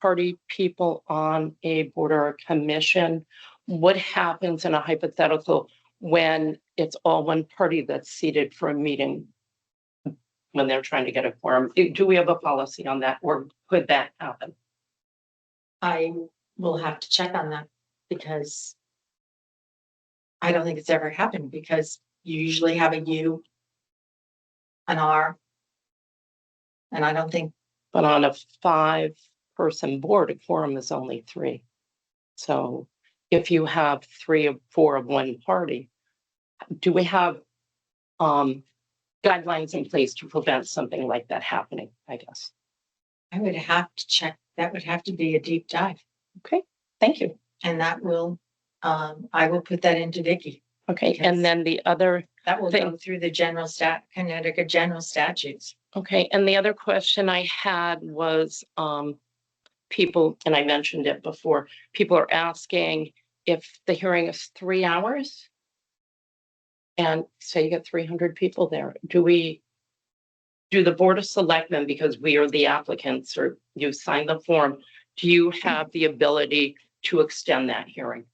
party people on a board or a commission, what happens in a hypothetical when it's all one party that's seated for a meeting when they're trying to get a quorum? Do we have a policy on that, or could that happen? I will have to check on that because I don't think it's ever happened because you usually have a U, an R. And I don't think, But on a 5-person board, a quorum is only 3. So if you have 3 or 4 of one party, do we have guidelines in place to prevent something like that happening, I guess? I would have to check. That would have to be a deep dive. Okay, thank you. And that will, I will put that into Vicky. Okay, Because- and then the other, That will go Thank- through the Connecticut general statutes. okay, and the other question I had was people, and I mentioned it before, people are asking if the hearing is 3 hours. And say you get 300 people there, do the Board of Selectmen, because we are the applicants or you sign the form, do you have the ability to extend that hearing?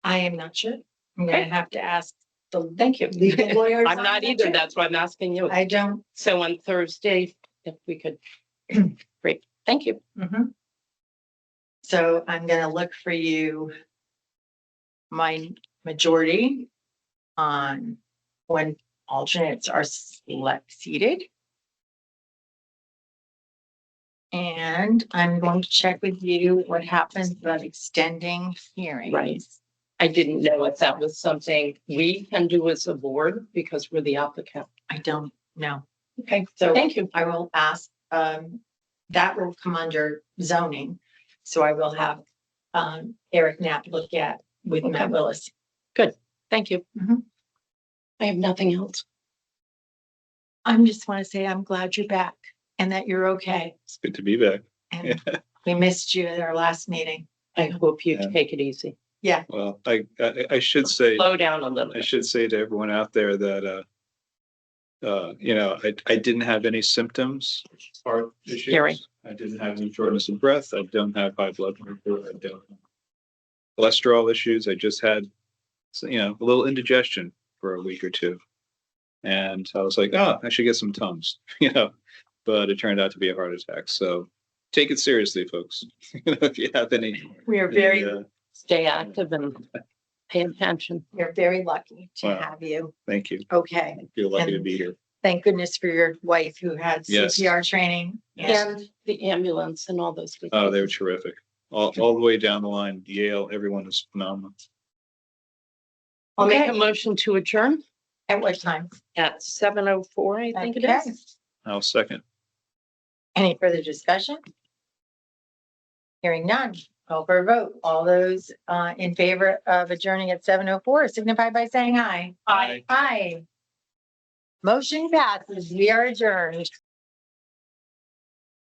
I am not sure. I'm gonna Okay. have to ask the Thank you. legal lawyers. I'm on not that either. too. That's why I'm asking you. I don't. So on Thursday, if we could, great, thank you. Mhm. So I'm gonna look for you. My majority on when alternates are seated. And I'm going to check with you what happens about extending hearings. Right. I didn't know if that was something we can do as a board because we're the applicant. I don't know. Okay, So thank you. I will ask, that will come under zoning. So I will have, Eric Knapp look at with Okay. Matt Willis. Thank you. Mhm. I have nothing else. I just want to say I'm glad you're back and that you're okay. It's good to be back. And we missed you at our last meeting. I hope you Yeah. take it easy. Well, I should say, Slow down a little I bit. should say to everyone out there that, I didn't have any symptoms, heart Hearing. issues. I didn't have any shortness of breath. I don't have high blood pressure. I don't have cholesterol issues. I just had, a little indigestion for a week or two. And I was like, oh, I should get some Tums, but it turned out to be a heart attack. So take it seriously, folks. If you have any. We are very, Stay active and pay attention. we're very lucky to Wow. have you. Thank you. Okay. I feel lucky to And- be here. Thank goodness for your wife who had Yes. CPR training. And the ambulance and all those. good Oh, they were things. terrific. All the way down the line, Yale, everyone was phenomenal. I'll make a Okay. motion to adjourn At what time? at 7:04, I think it Okay. is. I'll second. Any further discussion? Hearing none. Call for a vote. All those in favor of adjourning at 7:04 signify by saying aye. Aye. Aye. Motion passes. We are adjourned.